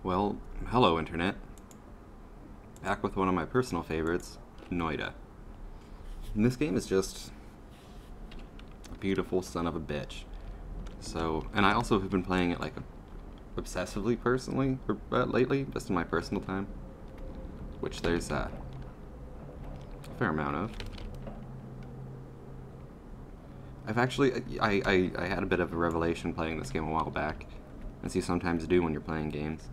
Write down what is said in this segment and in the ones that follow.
Well, hello Internet. Back with one of my personal favorites, Noita. And this game is just a beautiful son of a bitch. So, and I also have been playing it like obsessively personally, lately, just in my personal time. Which there's a fair amount of. I've actually, I had a bit of a revelation playing this game a while back, as you sometimes do when you're playing games.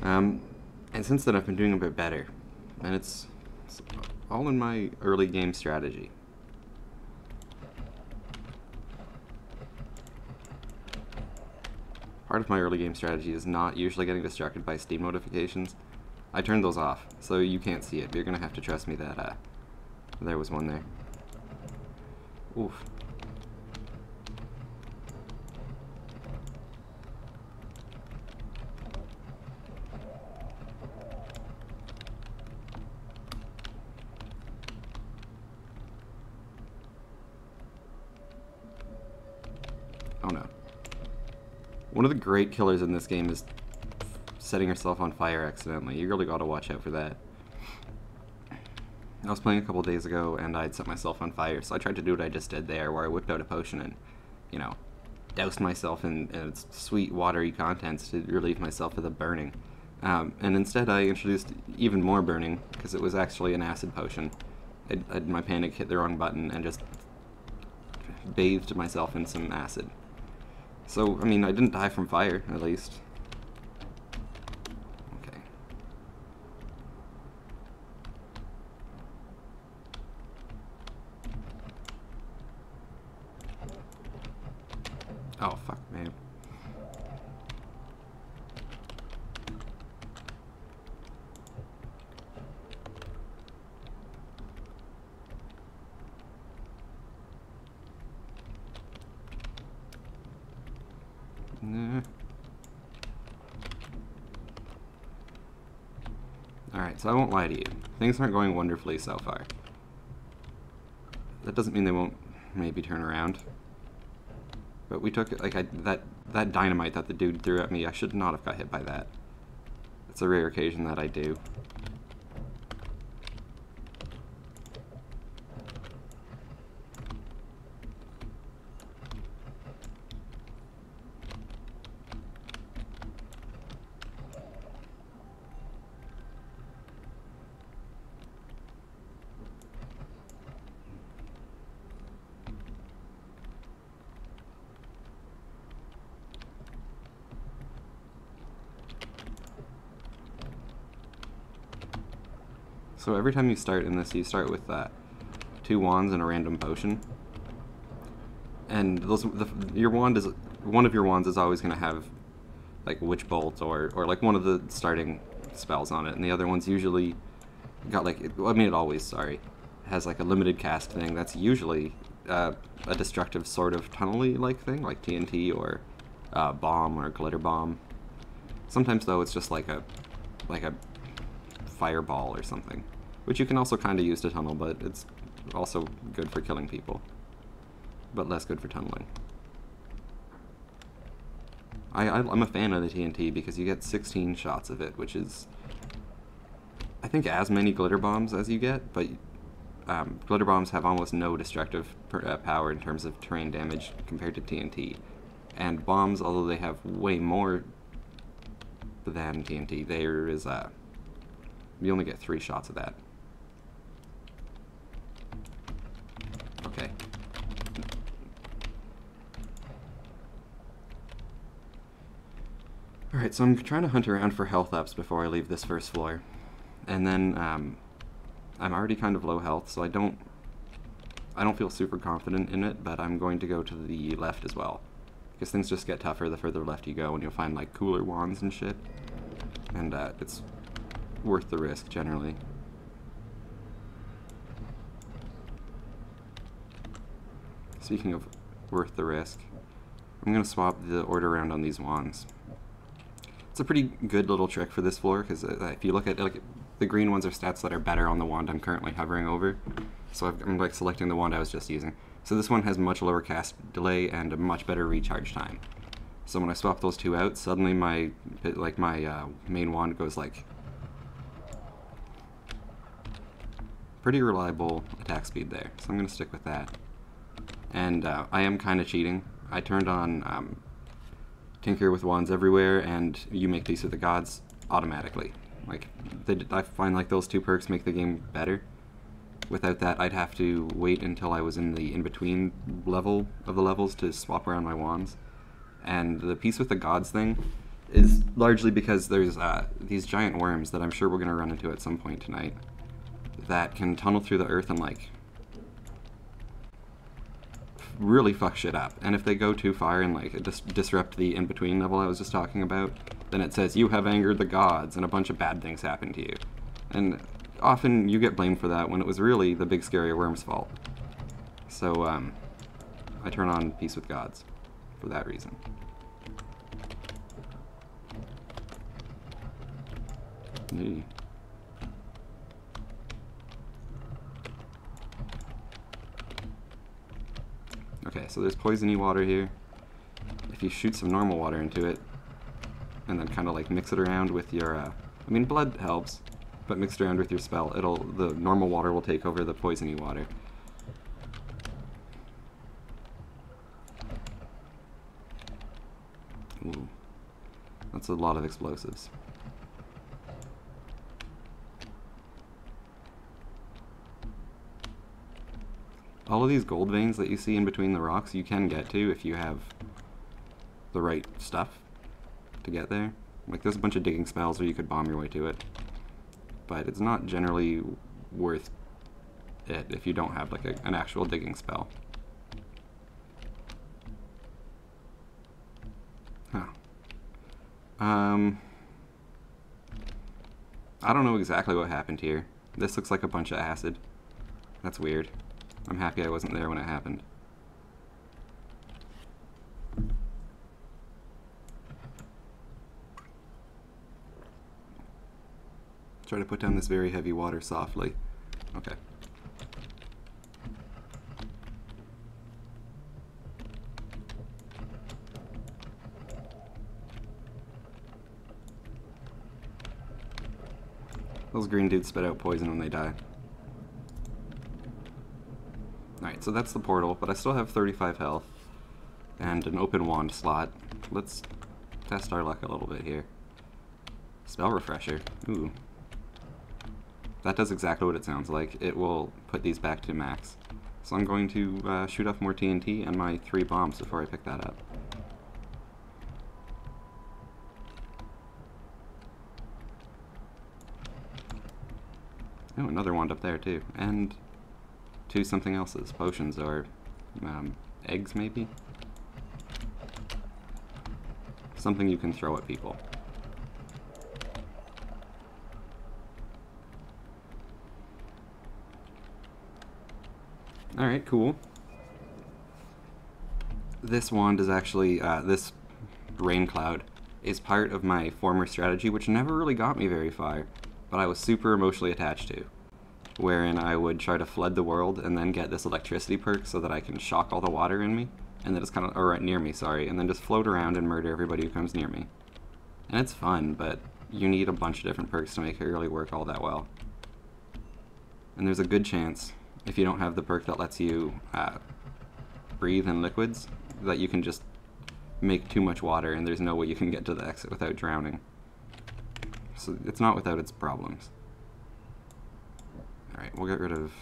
And since then I've been doing a bit better, and it's all in my early game strategy. Part of my early game strategy is not usually getting distracted by Steam notifications. I turned those off, so you can't see it, but you're gonna have to trust me that, there was one there. Oof. Oh no. One of the great killers in this game is setting yourself on fire accidentally. You really gotta watch out for that. I was playing a couple days ago and I'd set myself on fire, so I tried to do what I just did there, where I whipped out a potion and, you know, doused myself in its sweet watery contents to relieve myself of the burning. And instead I introduced even more burning, because it was actually an acid potion. My panic hit the wrong button and just bathed myself in some acid. So, I mean, I didn't die from fire, at least. Okay. Oh, fuck, man. Nah. Alright, so I won't lie to you. Things aren't going wonderfully so far. That doesn't mean they won't maybe turn around. But we took, like, that dynamite that the dude threw at me, I should not have got hit by that. It's a rare occasion that I do. So every time you start in this, you start with 2 wands and a random potion. And your wand is, one of your wands is always going to have like Witch Bolt or like one of the starting spells on it, and the other one's usually got like, I mean it always, sorry, has like a limited cast thing that's usually a destructive sort of tunnel-y like thing, like TNT or bomb or glitter bomb. Sometimes though it's just like a fireball or something, which you can also kind of use to tunnel, but it's also good for killing people, but less good for tunneling. I'm a fan of the TNT because you get 16 shots of it, which is, I think, as many glitter bombs as you get, but glitter bombs have almost no destructive power in terms of terrain damage compared to TNT. And bombs, although they have way more than TNT, there is you only get 3 shots of that. Okay. Alright, so I'm trying to hunt around for health ups before I leave this first floor. And then, I'm already kind of low health, so I don't feel super confident in it, but I'm going to go to the left as well. Because things just get tougher the further left you go, and you'll find, like, cooler wands and shit. And, it's worth the risk, generally. Speaking of worth the risk, I'm going to swap the order around on these wands. It's a pretty good little trick for this floor, because if you look at, like, the green ones are stats that are better on the wand I'm currently hovering over. So I'm like selecting the wand I was just using. So this one has much lower cast delay and a much better recharge time. So when I swap those two out, suddenly my main wand goes like pretty reliable attack speed there. So I'm gonna stick with that. And I am kind of cheating. I turned on Tinker with Wands Everywhere, and you make peace with the gods automatically. Like, I find like those two perks make the game better. Without that, I'd have to wait until I was in the in-between level of the levels to swap around my wands. And the peace with the gods thing is largely because there's these giant worms that I'm sure we're going to run into at some point tonight that can tunnel through the earth and like really fuck shit up. And if they go too far and like disrupt the in-between level I was just talking about, then it says you have angered the gods and a bunch of bad things happen to you. And often you get blamed for that when it was really the big scary worm's fault. So I turn on peace with gods for that reason. Eee. Okay, so there's poisony water here. If you shoot some normal water into it, and then kind of like mix it around with your, I mean blood helps, but mixed around with your spell, the normal water will take over the poisony water. Ooh, that's a lot of explosives. All of these gold veins that you see in between the rocks you can get to if you have the right stuff to get there. Like there's a bunch of digging spells where you could bomb your way to it, but it's not generally worth it if you don't have like an actual digging spell. Huh. I don't know exactly what happened here. This looks like a bunch of acid. That's weird. I'm happy I wasn't there when it happened. Try to put down this very heavy water softly. Okay. Those green dudes spit out poison when they die. Alright, so that's the portal, but I still have 35 health and an open wand slot. Let's test our luck a little bit here. Spell refresher. Ooh. That does exactly what it sounds like. It will put these back to max. So I'm going to shoot off more TNT and my 3 bombs before I pick that up. Oh, another wand up there too. And 2 something else's. Potions or eggs maybe? Something you can throw at people. Alright, cool. This wand is actually, this rain cloud is part of my former strategy, which never really got me very far, but I was super emotionally attached to. Wherein I would try to flood the world and then get this electricity perk so that I can shock all the water in me, and then just kind of, or near me, sorry, and then just float around and murder everybody who comes near me. And it's fun, but you need a bunch of different perks to make it really work all that well. And there's a good chance, if you don't have the perk that lets you breathe in liquids, that you can just make too much water and there's no way you can get to the exit without drowning. So it's not without its problems. Alright, we'll get rid of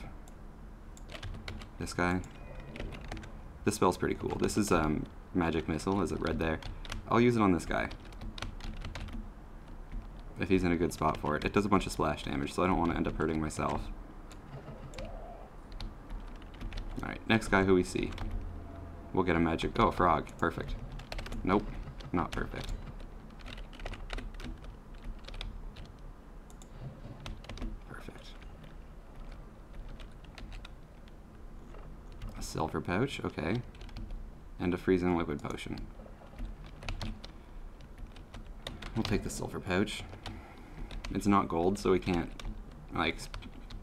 this guy. This spell's pretty cool. This is Magic Missile, as it read there. I'll use it on this guy, if he's in a good spot for it. It does a bunch of splash damage, so I don't want to end up hurting myself. Alright, next guy who we see. We'll get a magic... Oh, a frog. Perfect. Nope, not perfect. Silver pouch, okay. And a freezing liquid potion. We'll take the silver pouch. It's not gold, so we can't, like,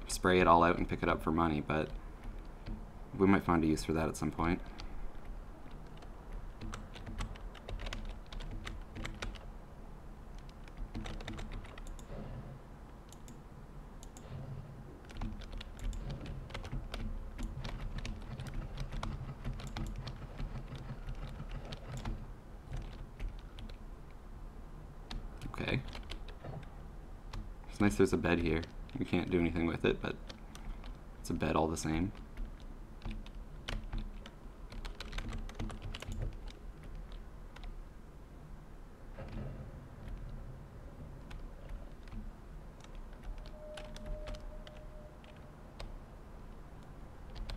spray it all out and pick it up for money, but we might find a use for that at some point. Okay. It's nice there's a bed here. We can't do anything with it, but it's a bed all the same.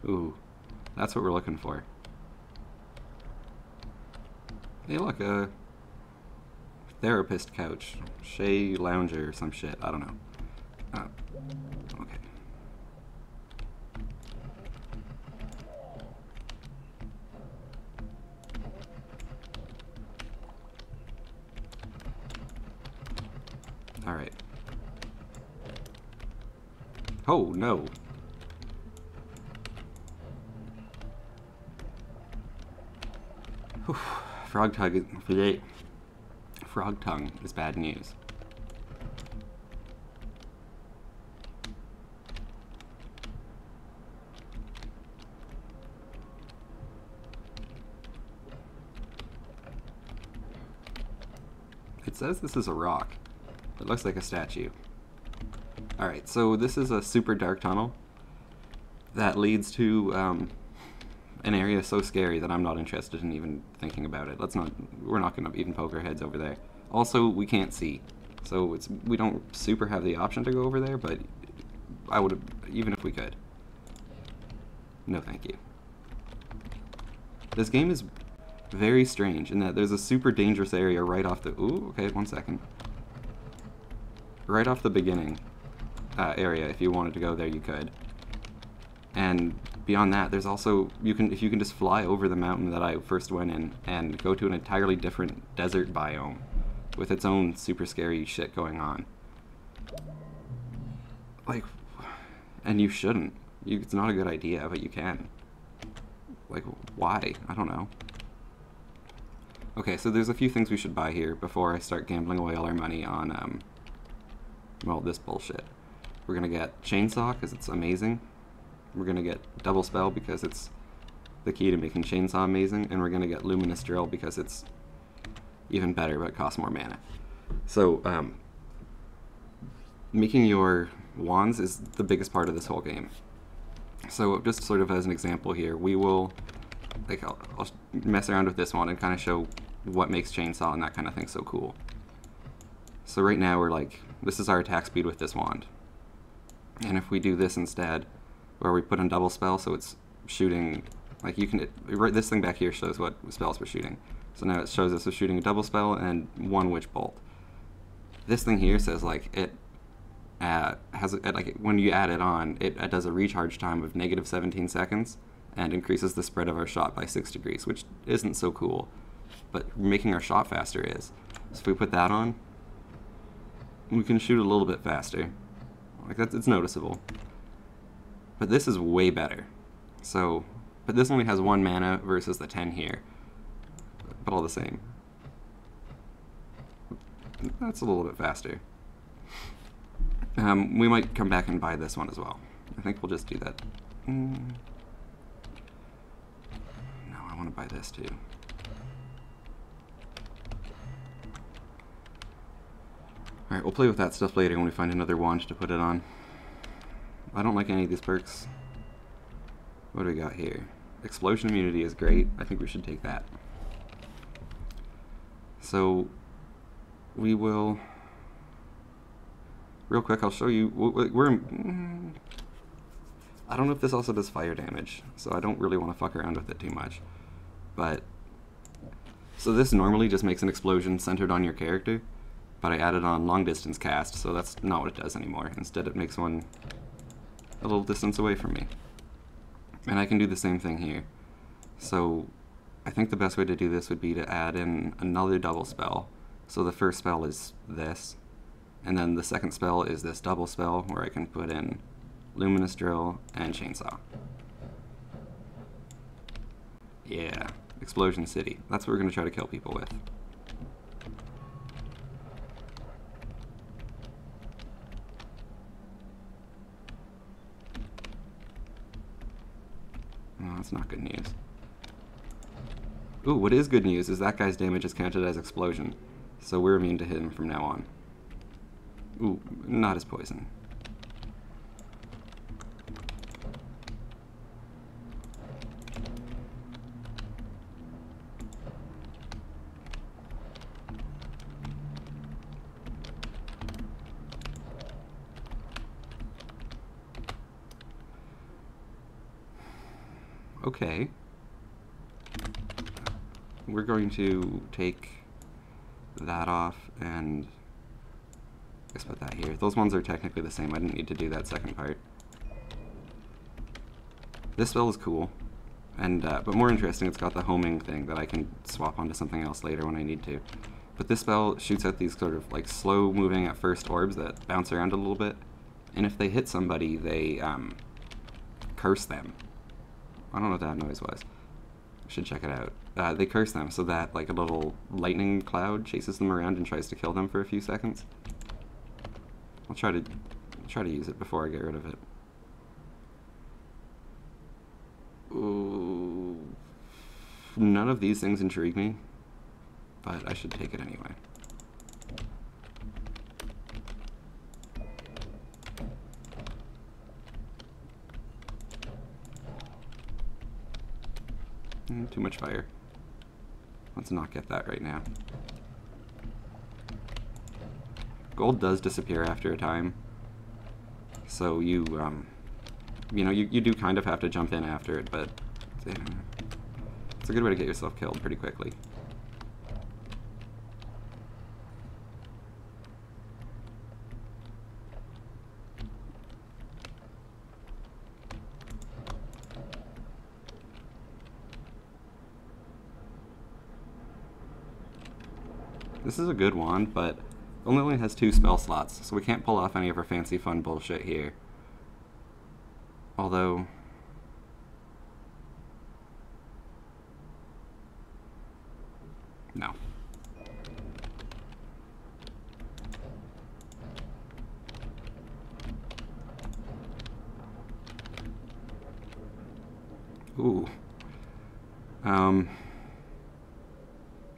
Ooh, that's what we're looking for. Hey, look, a therapist couch, Shea lounger or some shit. I don't know. Okay. All right. Oh no. Whew. Frog tongue is bad news. It says this is a rock. It looks like a statue. Alright, so this is a super dark tunnel that leads to an area so scary that I'm not interested in even thinking about it. We're not gonna even poke our heads over there. Also, we can't see, so we don't super have the option to go over there, but I would, even if we could. No thank you. This game is very strange in that there's a super dangerous area right off the, ooh, okay, 1 second. Right off the beginning area, if you wanted to go there, you could. And beyond that, there's also, if you can just fly over the mountain that I first went in and go to an entirely different desert biome with its own super scary shit going on. Like, and you shouldn't. It's not a good idea, but you can. Like, why? I don't know. Okay, so there's a few things we should buy here before I start gambling away all our money on, well, this bullshit. We're gonna get Chainsaw, because it's amazing. We're gonna get Double Spell, because it's the key to making Chainsaw amazing. And we're gonna get Luminous Drill, because it's even better, but it costs more mana. So, making your wands is the biggest part of this whole game. So, just sort of as an example here, we will, like, I'll mess around with this one and kind of show what makes Chainsaw and that kind of thing so cool. So right now we're like, this is our attack speed with this wand. And if we do this instead, where we put in Double Spell, so it's shooting, like this thing back here shows what spells we're shooting. So now it shows us we're shooting a Double Spell and 1 Witch Bolt. This thing here says like when you add it on, it does a recharge time of negative 17 seconds and increases the spread of our shot by 6 degrees, which isn't so cool, but making our shot faster is. So if we put that on, we can shoot a little bit faster. Like it's noticeable. But this is way better. So, but this only has 1 mana versus the 10 here. But all the same. That's a little bit faster. We might come back and buy this one as well. I think we'll just do that. No, I want to buy this too. Alright, we'll play with that stuff later when we find another wand to put it on. I don't like any of these perks. What do we got here? Explosion immunity is great. I think we should take that. So, we will... Real quick, I'll show you... I don't know if this also does fire damage, so I don't really want to fuck around with it too much. But... So this normally just makes an explosion centered on your character, but I added on long distance cast, so that's not what it does anymore. Instead it makes one a little distance away from me. And I can do the same thing here. So I think the best way to do this would be to add in another double spell. So the first spell is this, and then the second spell is this double spell where I can put in Luminous Drill and Chainsaw. Yeah, Explosion City. That's what we're going to try to kill people with. Oh, that's not good news. Ooh, what is good news is that guy's damage is counted as explosion. So we're immune to him from now on. Ooh, not his poison. Okay. We're going to take that off and I guess put that here. Those ones are technically the same. I didn't need to do that second part. This spell is cool, and but more interesting, it's got the homing thing that I can swap onto something else later when I need to. But this spell shoots out these sort of like slow moving at first orbs that bounce around a little bit, and if they hit somebody, they curse them. I don't know what that noise was. I should check it out. They curse them so that like a little lightning cloud chases them around and tries to kill them for a few seconds. I'll try to use it before I get rid of it. Ooh, none of these things intrigue me, but I should take it anyway. Too much fire. Let's not get that right now. Gold does disappear after a time, so you know, you do kind of have to jump in after it, but it's a good way to get yourself killed pretty quickly. This is a good wand, but only has 2 spell slots, so we can't pull off any of our fancy fun bullshit here. Although, no. Ooh.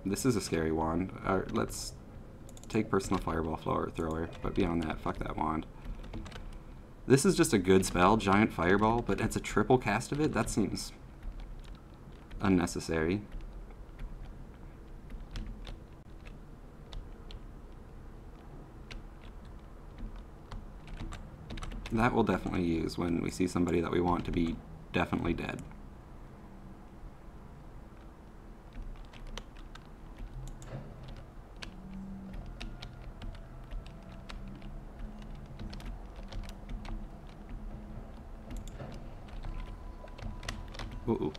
This is a scary wand. Let's take Personal Fireball Thrower, but beyond that, fuck that wand. This is just a good spell, Giant Fireball, but it's a triple cast of it? That seems unnecessary. That we'll definitely use when we see somebody that we want to be definitely dead. Ooh.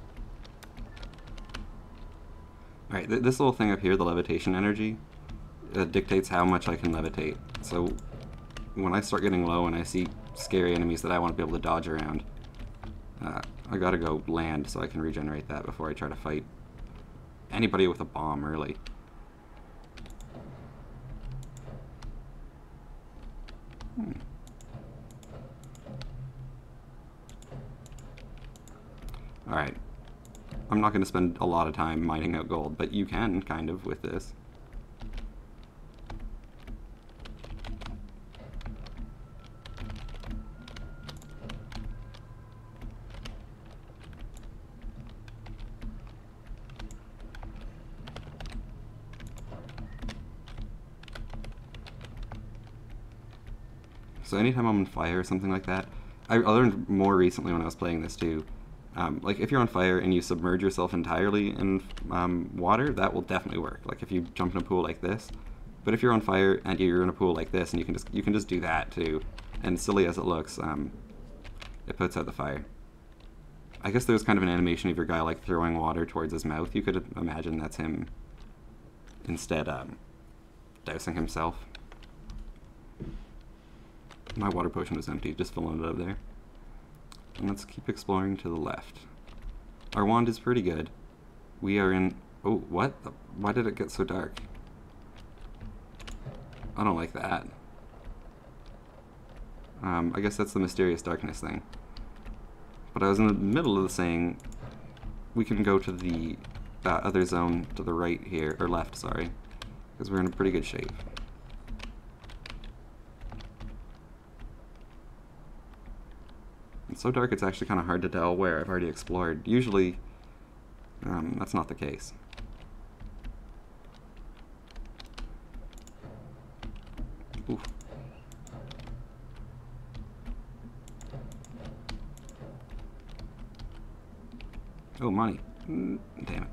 Alright, this little thing up here, the levitation energy, dictates how much I can levitate. So when I start getting low and I see scary enemies that I want to be able to dodge around, I gotta go land so I can regenerate that before I try to fight anybody with a bomb, really. Alright, I'm not going to spend a lot of time mining out gold, but you can, kind of, with this. So anytime I'm on fire or something like that, I learned more recently when I was playing this too. Like if you're on fire and you submerge yourself entirely in water, that will definitely work. Like if you jump in a pool like this. But if you're on fire and you're in a pool like this, and you can just do that too. And silly as it looks, it puts out the fire. I guess there's kind of an animation of your guy like throwing water towards his mouth. You could imagine that's him instead dousing himself. My water potion is empty, just filling it up there. And let's keep exploring to the left. Our wand is pretty good. We are in... Oh, what? Why did it get so dark? I don't like that. I guess that's the mysterious darkness thing. But I was in the middle of saying we can go to the other zone to the right here, or left, sorry. because we're in pretty good shape. It's so dark it's actually kind of hard to tell where I've already explored. Usually, that's not the case. Oof. Oh, money. Damn it.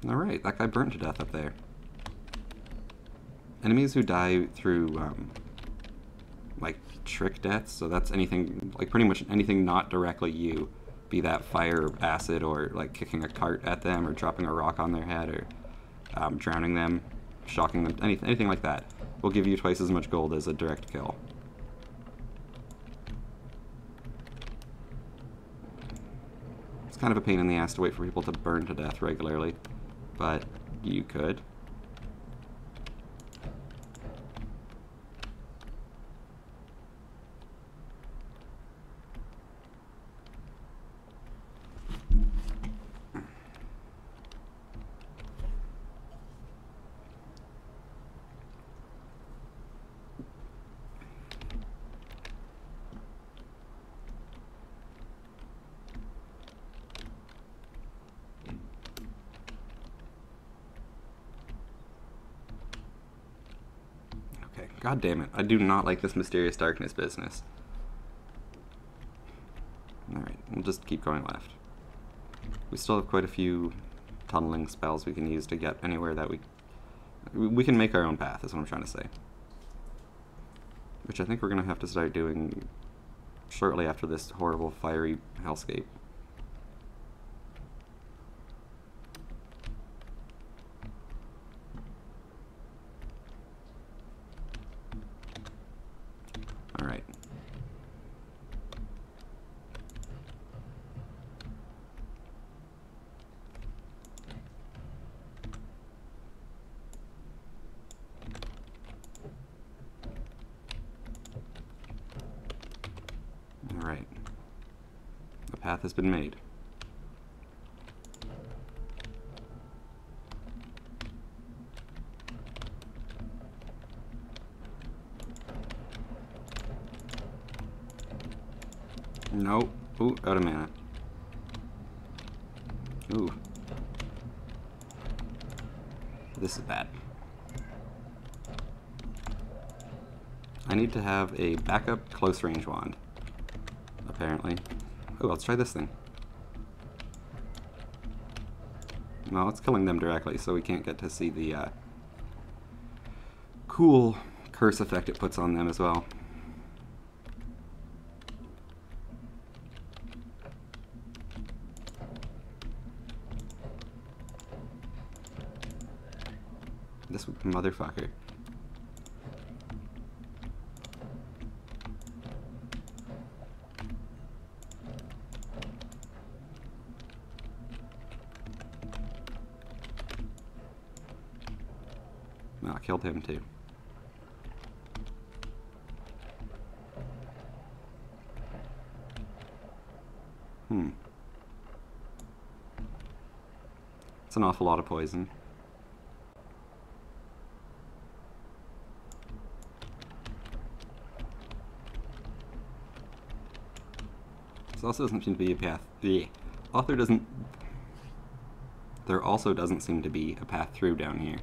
Alright, that guy burnt to death up there. Enemies who die through, like, trick deaths, so that's anything, like, pretty much anything not directly you, be that fire, or acid, or, like, kicking a cart at them, or dropping a rock on their head, or drowning them, shocking them, anything like that, will give you twice as much gold as a direct kill. It's kind of a pain in the ass to wait for people to burn to death regularly, but you could. God damn it. I do not like this mysterious darkness business. Alright, we'll just keep going left. We still have quite a few tunneling spells we can use to get anywhere that we can make our own path, is what I'm trying to say. Which I think we're going to have to start doing shortly after this horrible fiery hellscape. Alright. Alright. The path has been made. Nope. Ooh, out of mana. Ooh. This is bad. I need to have a backup close range wand, apparently. Oh, let's try this thing. No, it's killing them directly, so we can't get to see the cool curse effect it puts on them as well. This motherfucker. No, I killed him too. It's an awful lot of poison. This also doesn't seem to be a path. The author doesn't. There also doesn't seem to be a path through down here.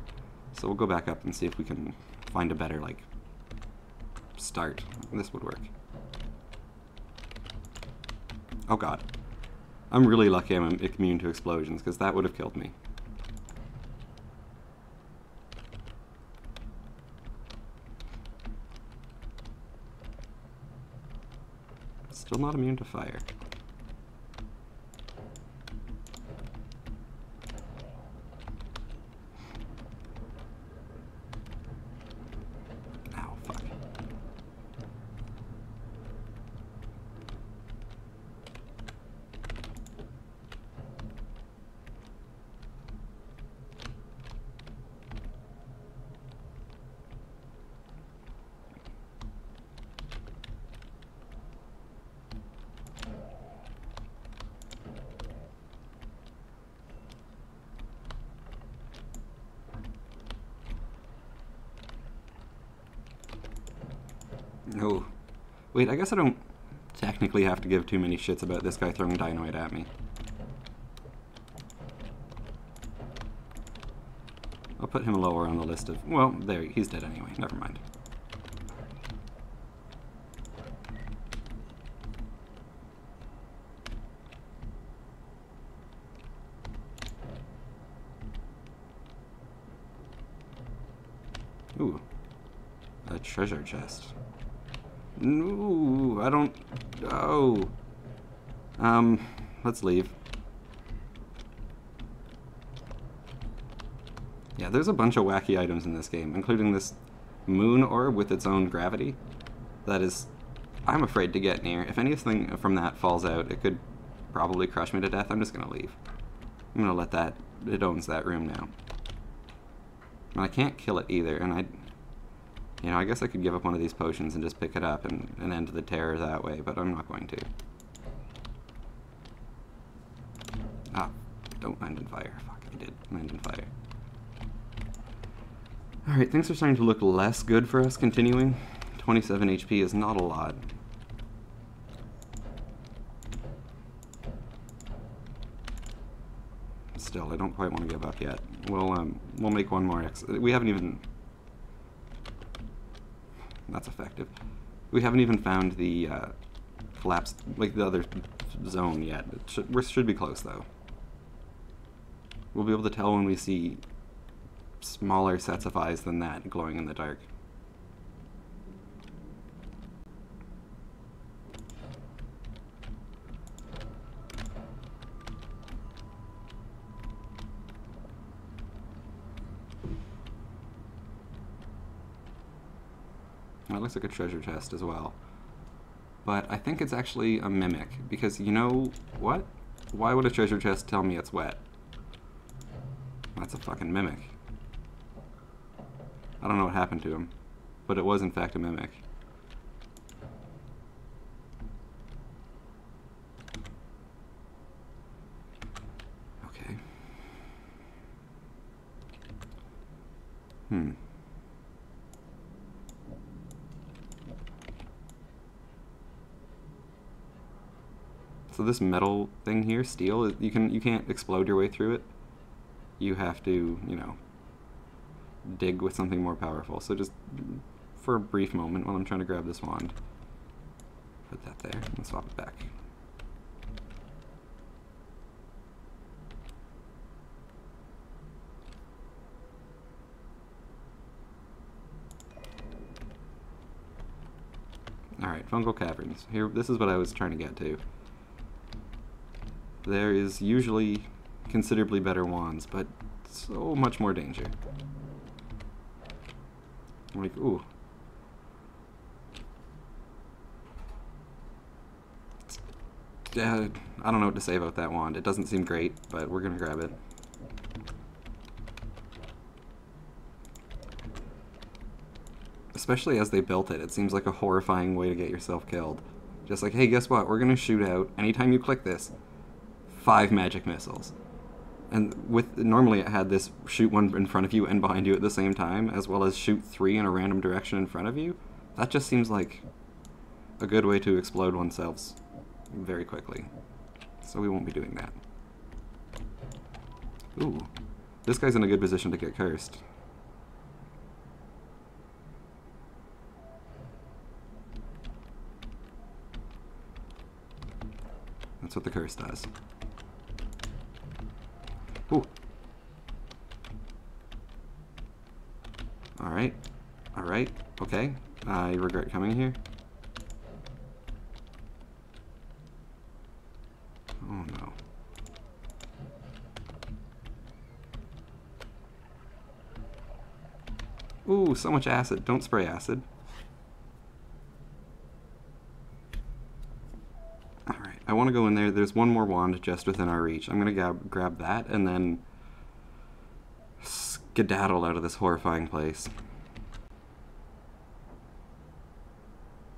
So we'll go back up and see if we can find a better, like, start. This would work. Oh god. I'm really lucky I'm immune to explosions, because that would have killed me. Still not immune to fire. Ow, fuck. Oh. Wait, I guess I don't technically have to give too many shits about this guy throwing dynamite at me. I'll put him lower on the list of... Well, there, he's dead anyway. Never mind. Ooh. A treasure chest. No, I don't... Oh. Let's leave. Yeah, there's a bunch of wacky items in this game, including this moon orb with its own gravity. That is... I'm afraid to get near. If anything from that falls out, it could probably crush me to death. I'm just gonna leave. I'm gonna let that... It owns that room now. And I can't kill it either, and I... You know, I guess I could give up one of these potions and just pick it up and end the terror that way, but I'm not going to. Ah, don't land in fire. Fuck, I did land in fire. Alright, things are starting to look less good for us continuing. 27 HP is not a lot. Still, I don't quite want to give up yet. We'll make one more we haven't even... That's effective. We haven't even found the collapsed, like the other zone yet. We should be close though. We'll be able to tell when we see smaller sets of eyes than that glowing in the dark. That looks like a treasure chest as well. But I think it's actually a mimic, because you know what? Why would a treasure chest tell me it's wet? That's a fucking mimic. I don't know what happened to him, but it was in fact a mimic. Okay. So this metal thing here, steel, you can't explode your way through it. You have to, you know, dig with something more powerful. So just for a brief moment while I'm trying to grab this wand, put that there and swap it back. Alright, fungal caverns. Here, this is what I was trying to get to. There is usually considerably better wands, but so much more danger. Like, ooh. I don't know what to say about that wand. It doesn't seem great, but we're gonna grab it. Especially as they built it, it seems like a horrifying way to get yourself killed. Just like, hey, guess what? We're gonna shoot out, anytime you click this, 5 magic missiles. And with normally it had this shoot one in front of you and behind you at the same time, as well as shoot 3 in a random direction in front of you. That just seems like a good way to explode oneself very quickly. So we won't be doing that. Ooh. This guy's in a good position to get cursed. That's what the curse does. Ooh. Alright. Alright. Okay. I regret coming here. Oh no. Ooh, so much acid. Don't spray acid. I want to go in there. There's one more wand just within our reach. I'm going to grab that and then skedaddle out of this horrifying place.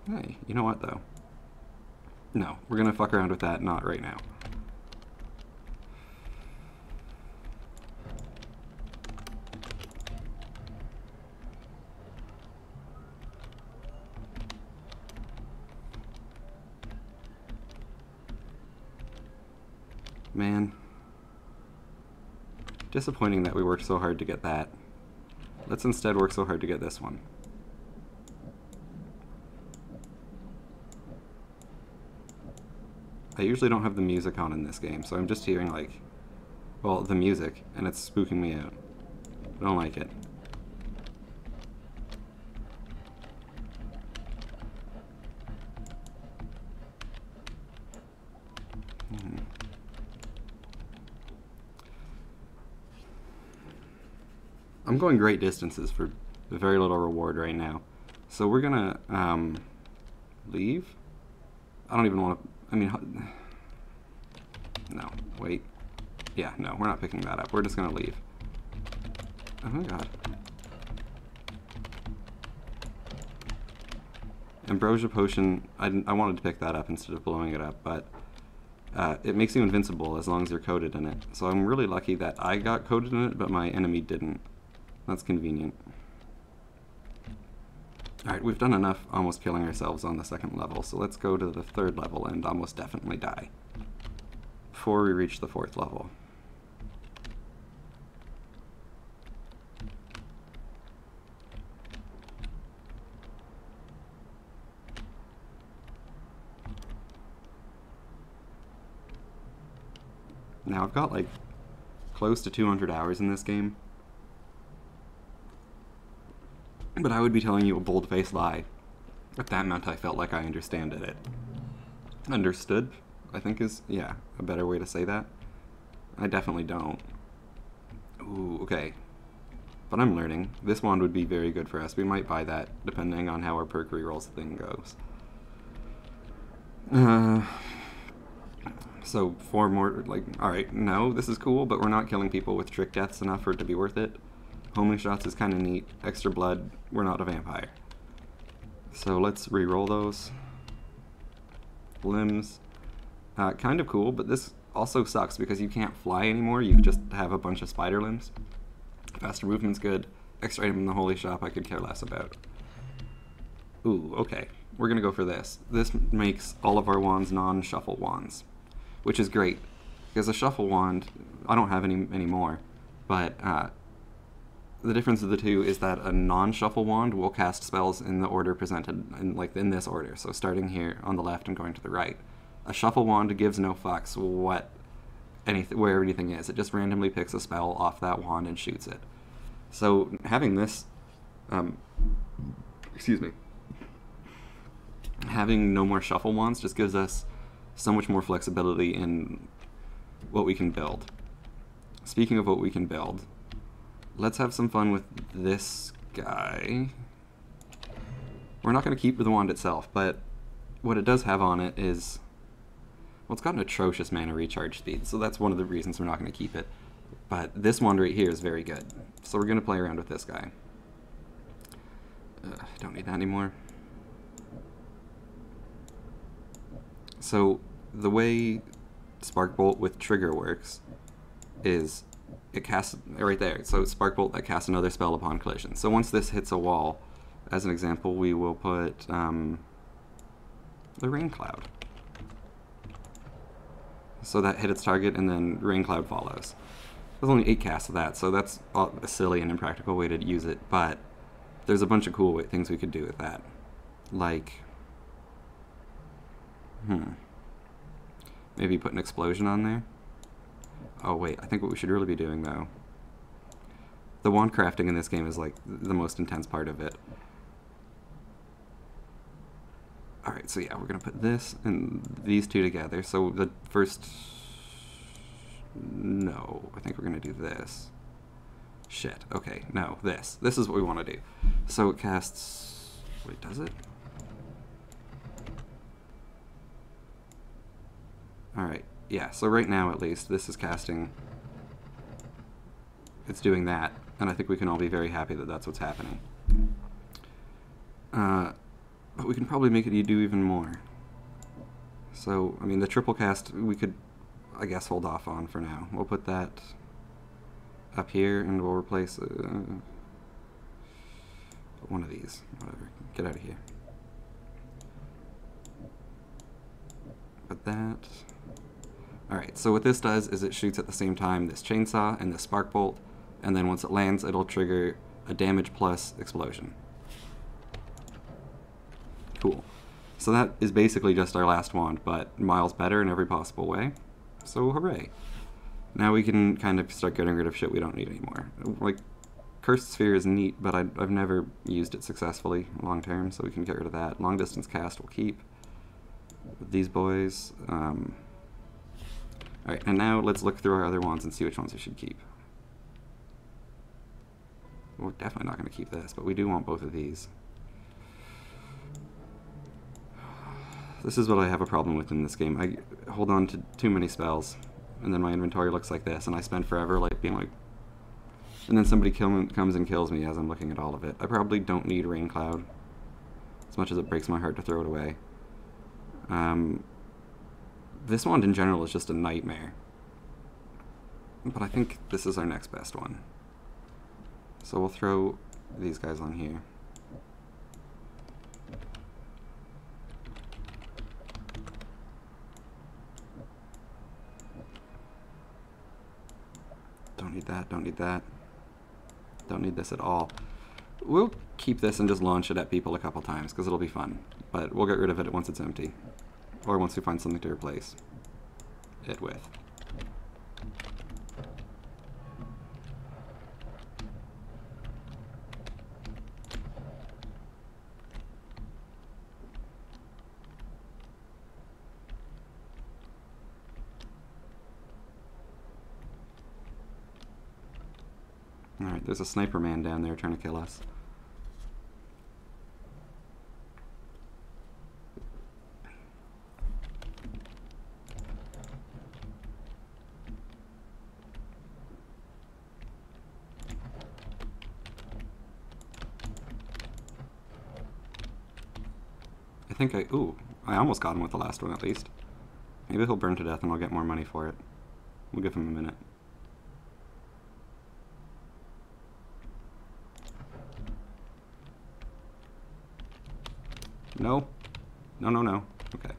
Hey, you know what though? No, we're going to fuck around with that, not right now. Man. Disappointing that we worked so hard to get that. Let's instead work so hard to get this one. I usually don't have the music on in this game, so I'm just hearing, like, well, the music, and it's spooking me out. I don't like it. I'm going great distances for very little reward right now. So we're gonna leave? I don't even want to, I mean, no, wait. Yeah, no, we're not picking that up. We're just gonna leave. Oh my god. Ambrosia Potion, I wanted to pick that up instead of blowing it up, but it makes you invincible as long as you're coated in it. So I'm really lucky that I got coated in it, but my enemy didn't. That's convenient. Alright, we've done enough almost killing ourselves on the second level, so let's go to the third level and almost definitely die before we reach the fourth level. Now I've got like close to 200 hours in this game. But I would be telling you a bold-faced lie if that meant I felt like I understood it. Understood, I think is, yeah, a better way to say that. I definitely don't. Ooh, okay. But I'm learning. This wand would be very good for us. We might buy that, depending on how our perk rerolls thing goes. So, 4 more, like, alright, no, this is cool, but we're not killing people with trick deaths enough for it to be worth it. Homing shots is kind of neat. Extra blood, we're not a vampire. So let's re-roll those. Limbs, kind of cool, but this also sucks because you can't fly anymore. You just have a bunch of spider limbs. Faster movement's good. Extra item in the holy shop I could care less about. Ooh, okay. We're gonna go for this. This makes all of our wands non-shuffle wands, which is great. Because a shuffle wand, I don't have any anymore, but the difference of the two is that a non-shuffle wand will cast spells in the order presented, in this order. So starting here on the left and going to the right. A shuffle wand gives no fucks where anything is. It just randomly picks a spell off that wand and shoots it. So having this, excuse me, having no more shuffle wands just gives us so much more flexibility in what we can build. Speaking of what we can build, let's have some fun with this guy. We're not going to keep the wand itself, but what it does have on it is, well, it's got an atrocious mana recharge speed, so that's one of the reasons we're not going to keep it. But this wand right here is very good, so we're going to play around with this guy. Don't need that anymore. So the way Spark Bolt with trigger works is it casts right there. So it's Spark Bolt that casts another spell upon collision. So once this hits a wall, as an example, we will put the Rain Cloud. So that hit its target, and then Rain Cloud follows. There's only 8 casts of that, so that's a silly and impractical way to use it, but there's a bunch of cool things we could do with that. Like, maybe put an explosion on there. Oh wait, I think what we should really be doing though, the wand crafting in this game is like the most intense part of it. Alright, so yeah, we're gonna put this and these two together. So the first, no, I think we're gonna do this. Shit, okay, no, this is what we want to do. So it casts, wait, does it? Alright, yeah, so right now at least, this is casting, it's doing that, and I think we can all be very happy that that's what's happening. But we can probably make it do even more. So, I mean, the triple cast, we could, I guess, hold off on for now. We'll put that up here, and we'll replace one of these. Whatever, get out of here. Put that. Alright, so what this does is it shoots at the same time this chainsaw and this spark bolt, and then once it lands, it'll trigger a damage plus explosion. Cool. So that is basically just our last wand, but miles better in every possible way. So hooray. Now we can kind of start getting rid of shit we don't need anymore. Like, Cursed Sphere is neat, but I've never used it successfully long term, so we can get rid of that. Long distance cast will keep. These boys. Alright, and now let's look through our other wands and see which ones we should keep. We're definitely not going to keep this, but we do want both of these. This is what I have a problem with in this game. I hold on to too many spells, and then my inventory looks like this, and I spend forever like being like... And then somebody comes and kills me as I'm looking at all of it. I probably don't need Rain Cloud, as much as it breaks my heart to throw it away. This wand in general is just a nightmare. But I think this is our next best one. So we'll throw these guys on here. Don't need that, don't need that. Don't need this at all. We'll keep this and just launch it at people a couple times, because it'll be fun. But we'll get rid of it once it's empty. Or once we find something to replace it with. Alright, there's a sniper man down there trying to kill us. I think I almost got him with the last one at least. Maybe he'll burn to death and I'll get more money for it. We'll give him a minute. No. No, no, no. Okay.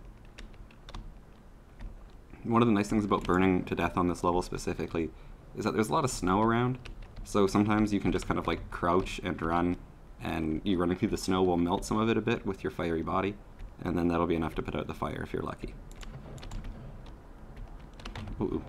One of the nice things about burning to death on this level specifically is that there's a lot of snow around. So sometimes you can just kind of like crouch and run, and you running through the snow will melt some of it a bit with your fiery body, and then that'll be enough to put out the fire if you're lucky. Ooh.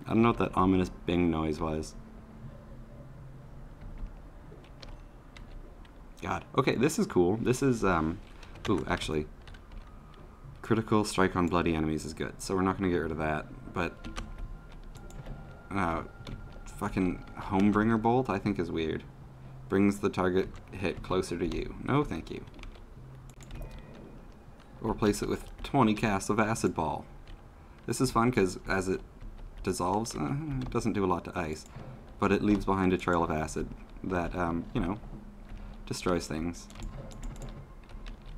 I don't know what that ominous bing noise was. God. Okay, this is cool. This is, ooh, actually. Critical strike on bloody enemies is good, so we're not going to get rid of that, but... fucking Homebringer Bolt, I think is weird. Brings the target hit closer to you. No, thank you. Or replace it with 20 casts of Acid Ball. This is fun, because as it dissolves, it doesn't do a lot to ice, but it leaves behind a trail of acid that, you know, destroys things.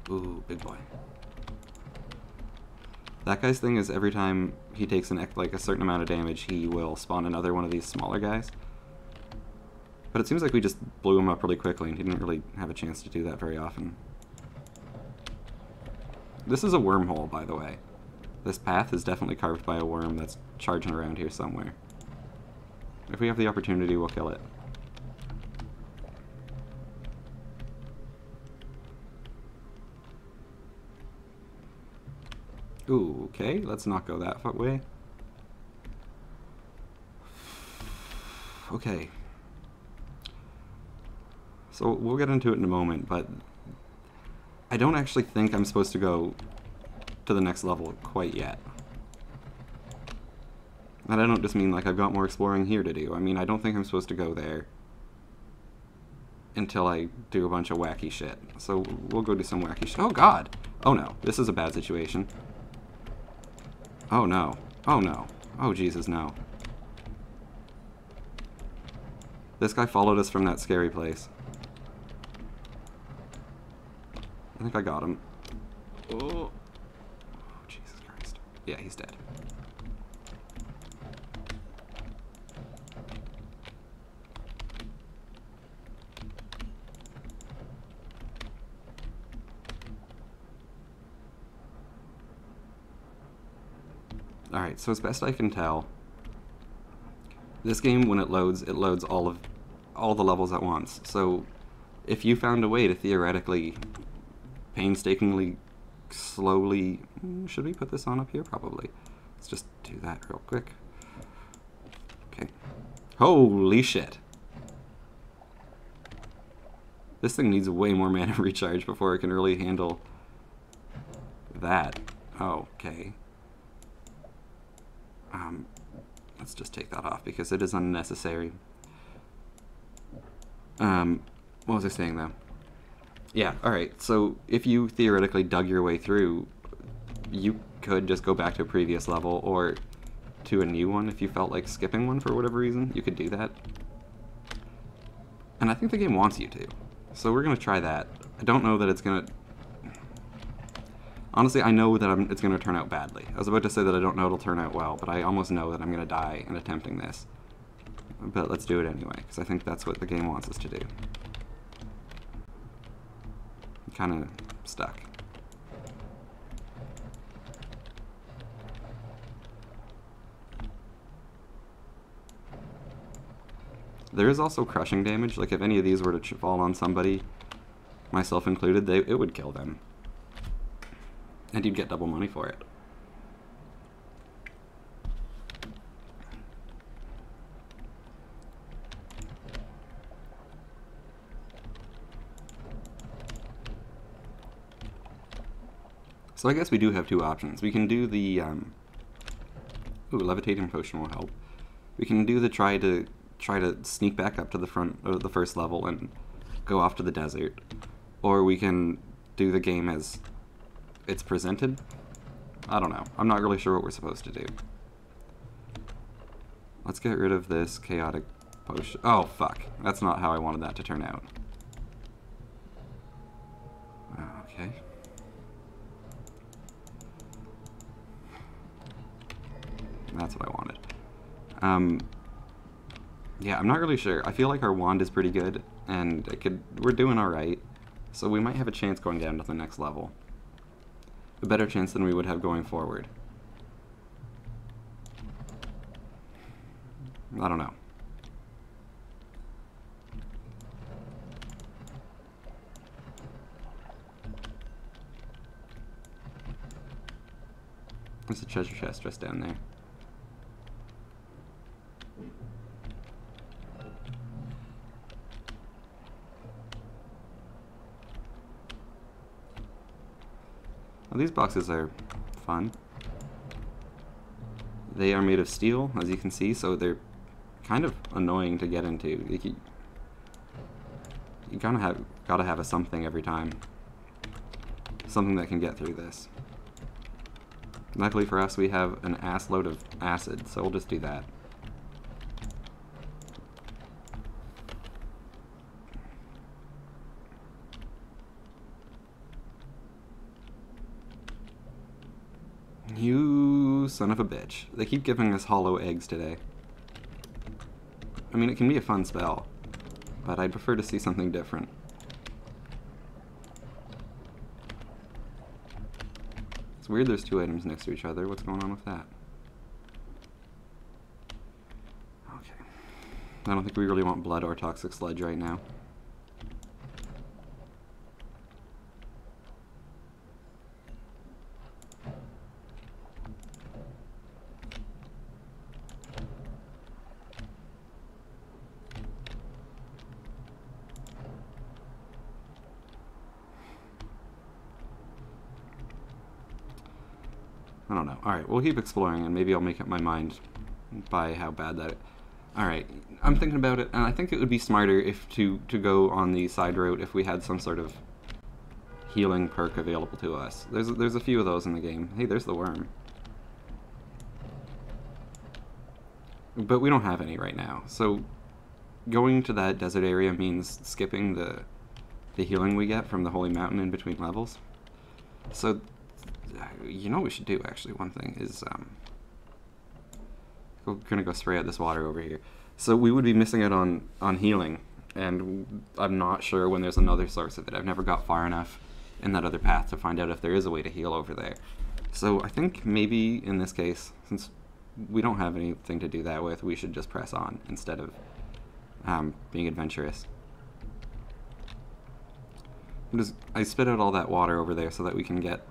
Ooh, big boy. That guy's thing is every time he takes like a certain amount of damage, he will spawn another one of these smaller guys. But it seems like we just blew him up really quickly, and he didn't really have a chance to do that very often. This is a wormhole, by the way. This path is definitely carved by a worm that's charging around here somewhere. If we have the opportunity, we'll kill it. Ooh, okay, let's not go that way. Okay. So we'll get into it in a moment, but I don't actually think I'm supposed to go to the next level quite yet. And I don't just mean like I've got more exploring here to do. I mean, I don't think I'm supposed to go there until I do a bunch of wacky shit. So we'll go do some wacky shit. Oh god! Oh no, this is a bad situation. Oh no. Oh no. Oh Jesus, no. This guy followed us from that scary place. I think I got him. Oh, Jesus Christ. Yeah, he's dead. Alright, so as best I can tell, this game, when it loads all the levels at once. So if you found a way to theoretically, painstakingly, slowly... Should we put this on up here? Probably. Let's just do that real quick. Okay. Holy shit. This thing needs way more mana recharge before it can really handle that. Okay. Let's just take that off because it is unnecessary. What was I saying though? Yeah, alright, so if you theoretically dug your way through, you could just go back to a previous level or to a new one if you felt like skipping one for whatever reason. You could do that. And I think the game wants you to. So we're going to try that. I don't know that it's going to... Honestly, I know that it's going to turn out badly. I was about to say that I don't know it'll turn out well, but I almost know that I'm going to die in attempting this. But let's do it anyway, because I think that's what the game wants us to do. I'm kind of stuck. There is also crushing damage. Like, if any of these were to fall on somebody, myself included, it would kill them. And you'd get double money for it. So I guess we do have two options. We can do the, ooh, levitating potion will help. We can do the try to sneak back up to the front of the first level and go off to the desert. Or we can do the game as it's presented. I don't know. I'm not really sure what we're supposed to do. Let's get rid of this chaotic potion. Oh, fuck. That's not how I wanted that to turn out. Okay. That's what I wanted. Yeah, I'm not really sure. I feel like our wand is pretty good, and we're doing alright. So we might have a chance going down to the next level. A better chance than we would have going forward. I don't know. There's a treasure chest just down there. Well, these boxes are fun. They are made of steel, as you can see, so they're kind of annoying to get into. You kind of gotta have a something every time. Something that can get through this. Luckily for us, we have an ass load of acid, so we'll just do that. You son of a bitch. They keep giving us hollow eggs today. I mean, it can be a fun spell, but I'd prefer to see something different. It's weird there's two items next to each other. What's going on with that? Okay. I don't think we really want blood or toxic sludge right now. I don't know. Alright, we'll keep exploring, and maybe I'll make up my mind by how bad that... Alright, I'm thinking about it, and I think it would be smarter if to go on the side road if we had some sort of healing perk available to us. There's a few of those in the game. Hey, there's the worm. But we don't have any right now, so going to that desert area means skipping the healing we get from the Holy Mountain in between levels. So, you know what we should do, actually, one thing is, we're gonna go spray out this water over here. So we would be missing out on healing, and I'm not sure when there's another source of it. I've never got far enough in that other path to find out if there is a way to heal over there. So I think maybe in this case, since we don't have anything to do that with, we should just press on instead of being adventurous. I spit out all that water over there so that we can get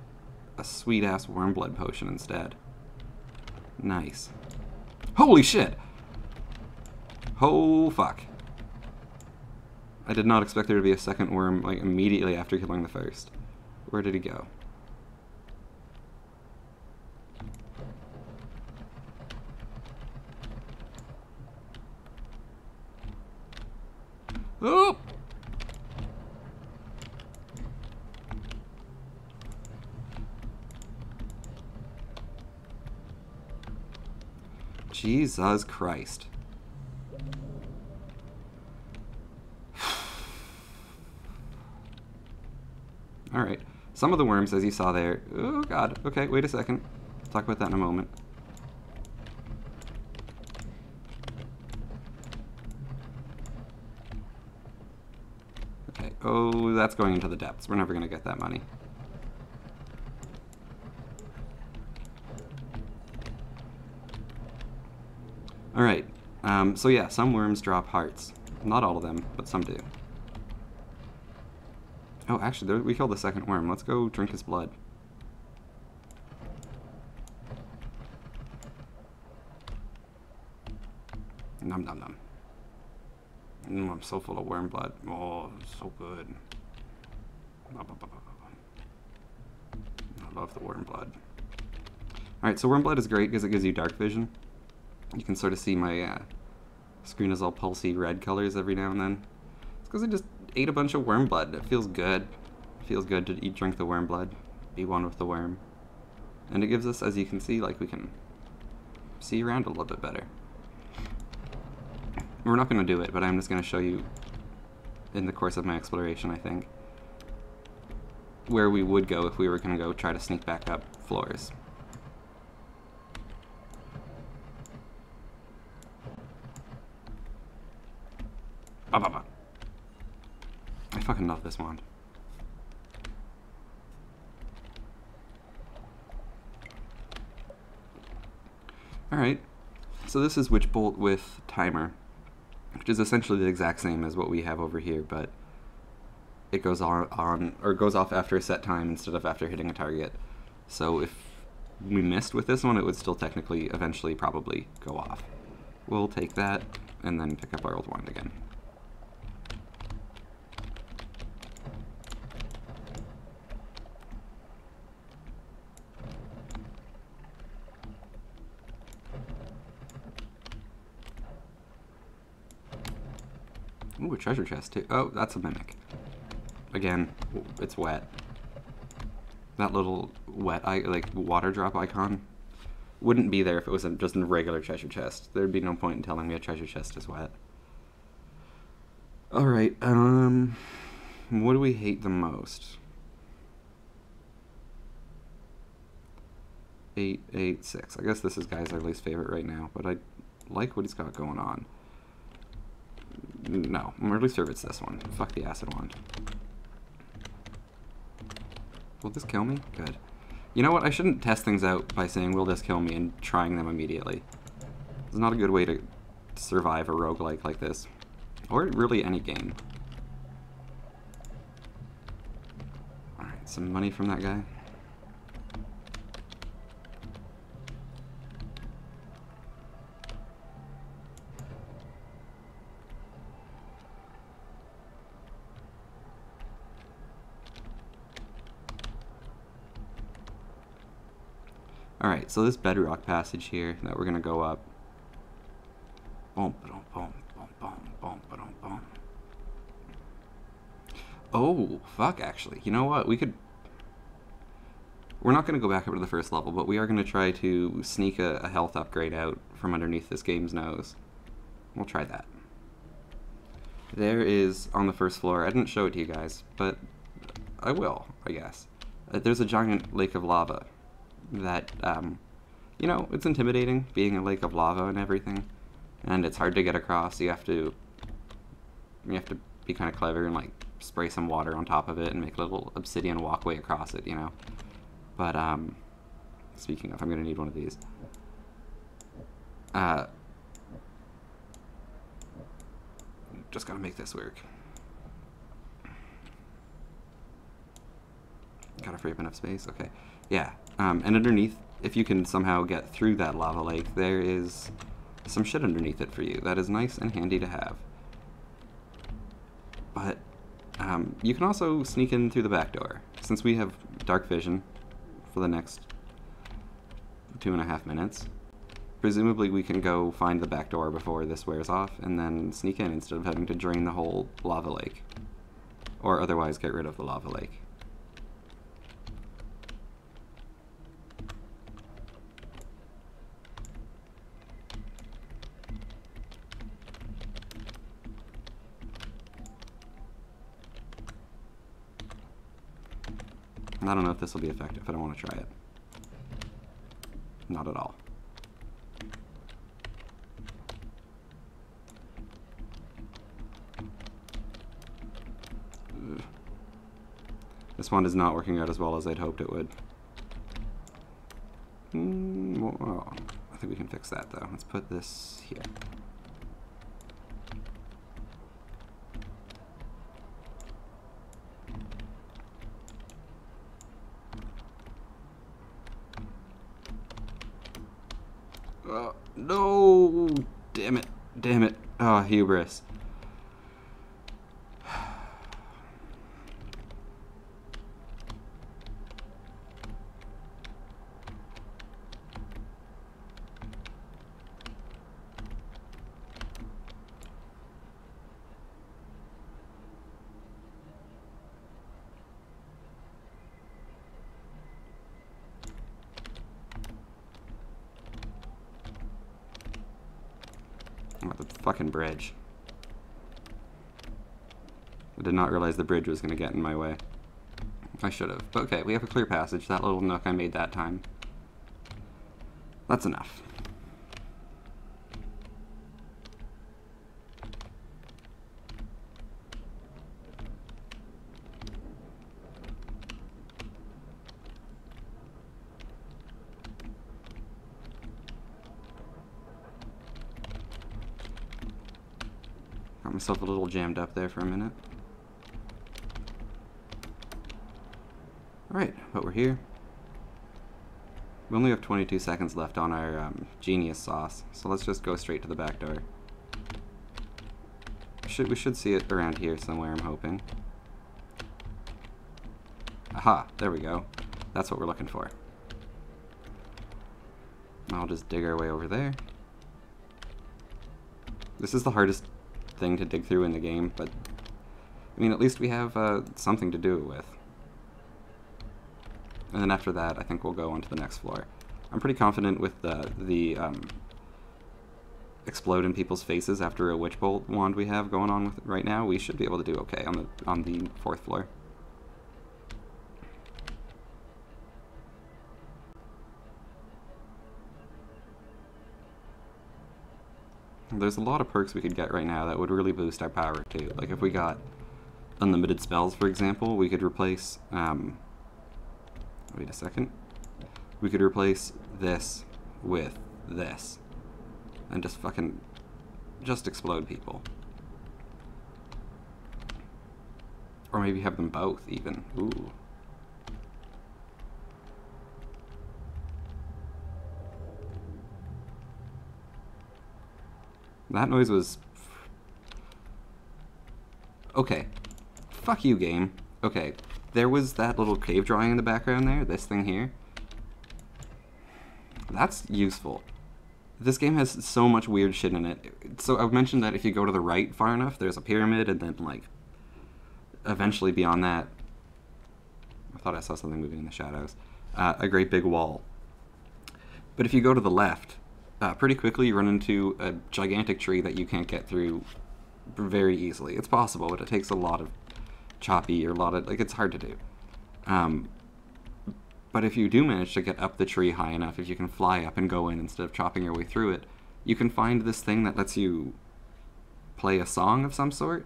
a sweet-ass worm blood potion instead. Nice. Holy shit! Oh, fuck. I did not expect there to be a second worm, like, immediately after killing the first. Where did he go? Oh! Jesus Christ. Alright. Some of the worms, as you saw there... Oh, God. Okay, wait a second. I'll talk about that in a moment. Okay. Oh, that's going into the depths. We're never going to get that money. Alright. So yeah, some worms drop hearts. Not all of them, but some do. Oh, actually, we killed the second worm. Let's go drink his blood. Nom nom nom. I'm so full of worm blood. Oh, so good. I love the worm blood. Alright, so worm blood is great because it gives you dark vision. You can sort of see my screen is all pulsy red colors every now and then. It's because I just ate a bunch of worm blood. It feels good. It feels good to drink the worm blood. Be one with the worm. And it gives us, as you can see, like we can see around a little bit better. We're not going to do it, but I'm just going to show you in the course of my exploration, I think, where we would go if we were going to go try to sneak back up floors. I fucking love this wand. Alright, so this is Witch Bolt with Timer, which is essentially the exact same as what we have over here, but it goes on or goes off after a set time instead of after hitting a target. So if we missed with this one, it would still technically eventually probably go off. We'll take that and then pick up our old wand again. Ooh, a treasure chest too. Oh, that's a mimic. Again, it's wet. That little wet, like water drop icon wouldn't be there if it was just a regular treasure chest. There'd be no point in telling me a treasure chest is wet. Alright, what do we hate the most? 886. I guess this is guy's our least favorite right now, but I like what he's got going on. No, I'm at least sure it's this one. Fuck the acid wand. Will this kill me? Good. You know what? I shouldn't test things out by saying, will this kill me, and trying them immediately. It's not a good way to survive a roguelike like this. Or really any game. Alright, some money from that guy. Alright, so this bedrock passage here that we're gonna go up. Boom, boom, boom, boom, boom, boom, boom, boom. Oh, fuck, actually. You know what? We're not gonna go back up to the first level, but we are gonna try to sneak a health upgrade out from underneath this game's nose. We'll try that. There is, on the first floor, I didn't show it to you guys, but I will, I guess. There's a giant lake of lava that, you know, it's intimidating being a lake of lava and everything, and it's hard to get across. You have to be kind of clever and, like, spray some water on top of it and make a little obsidian walkway across it, you know. But, speaking of, I'm gonna need one of these. Just gotta make this work. Gotta free up enough space, okay. Yeah, and underneath, if you can somehow get through that lava lake, there is some shit underneath it for you. That is nice and handy to have. But, you can also sneak in through the back door. Since we have dark vision for the next 2.5 minutes, presumably we can go find the back door before this wears off and then sneak in instead of having to drain the whole lava lake. Or otherwise get rid of the lava lake. I don't know if this will be effective. I don't want to try it. Not at all. Ugh. This one is not working out as well as I'd hoped it would. Well, I think we can fix that though. Let's put this here. No! Damn it. Damn it. Oh, hubris. Oh, the fucking bridge. I did not realize the bridge was going to get in my way. I should have. But okay, we have a clear passage. That little nook I made that time. That's enough. Got myself a little jammed up there for a minute. Alright, but we're here. We only have 22 seconds left on our genius sauce, so let's just go straight to the back door. We should see it around here somewhere, I'm hoping. Aha, there we go. That's what we're looking for. I'll just dig our way over there. This is the hardest thing to dig through in the game, but I mean, at least we have something to do it with. And then after that, I think we'll go on to the next floor. I'm pretty confident with the explode in people's faces after a witch bolt wand we have going on with it right now. We should be able to do okay on the 4th floor. There's a lot of perks we could get right now that would really boost our power too. Like if we got unlimited spells, for example, we could replace, wait a second. We could replace this with this. And just explode people. Or maybe have them both even. Ooh. That noise was... Okay. Fuck you, game. Okay. There was that little cave drawing in the background there, this thing here. That's useful. This game has so much weird shit in it. So I've mentioned that if you go to the right far enough, there's a pyramid, and then, like, eventually beyond that, I thought I saw something moving in the shadows, a great big wall. But if you go to the left, pretty quickly you run into a gigantic tree that you can't get through very easily. It's possible, but it takes a lot of choppy, or a lot of, like, it's hard to do. But if you do manage to get up the tree high enough, if you can fly up and go in instead of chopping your way through it, you can find this thing that lets you play a song of some sort.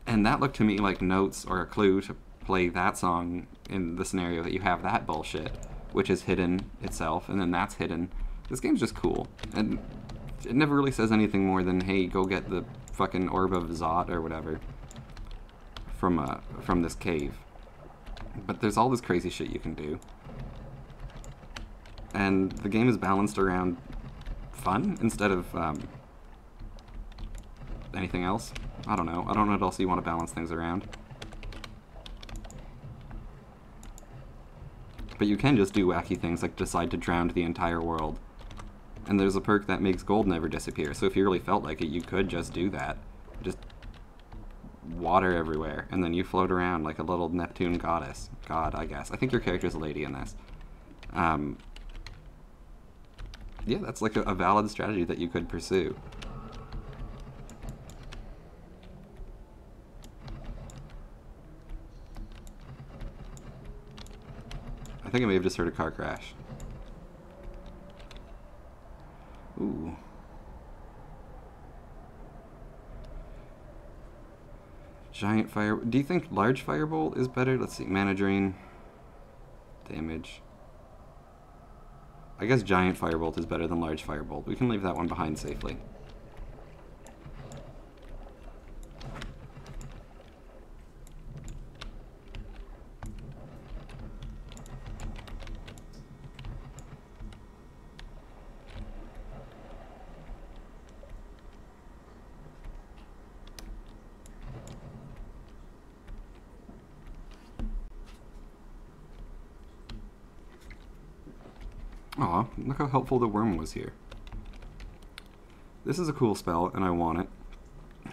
And that looked to me like notes or a clue to play that song in the scenario that you have that bullshit, which is hidden itself, and then that's hidden. This game's just cool. And it never really says anything more than, hey, go get the fucking Orb of Zot or whatever from this cave. But there's all this crazy shit you can do. And the game is balanced around fun instead of anything else. I don't know. I don't know what else you want to balance things around. But you can just do wacky things like decide to drown the entire world. And there's a perk that makes gold never disappear, so if you really felt like it, you could just do that. Just water everywhere, and then you float around like a little Neptune goddess. God, I guess. I think your character's a lady in this. Yeah, that's like a valid strategy that you could pursue. I think I may have just heard a car crash. Ooh. Giant fire... Do you think large firebolt is better? Let's see. Mana drain. Damage. I guess giant firebolt is better than large firebolt. We can leave that one behind safely. Aw, look how helpful the worm was here. This is a cool spell, and I want it.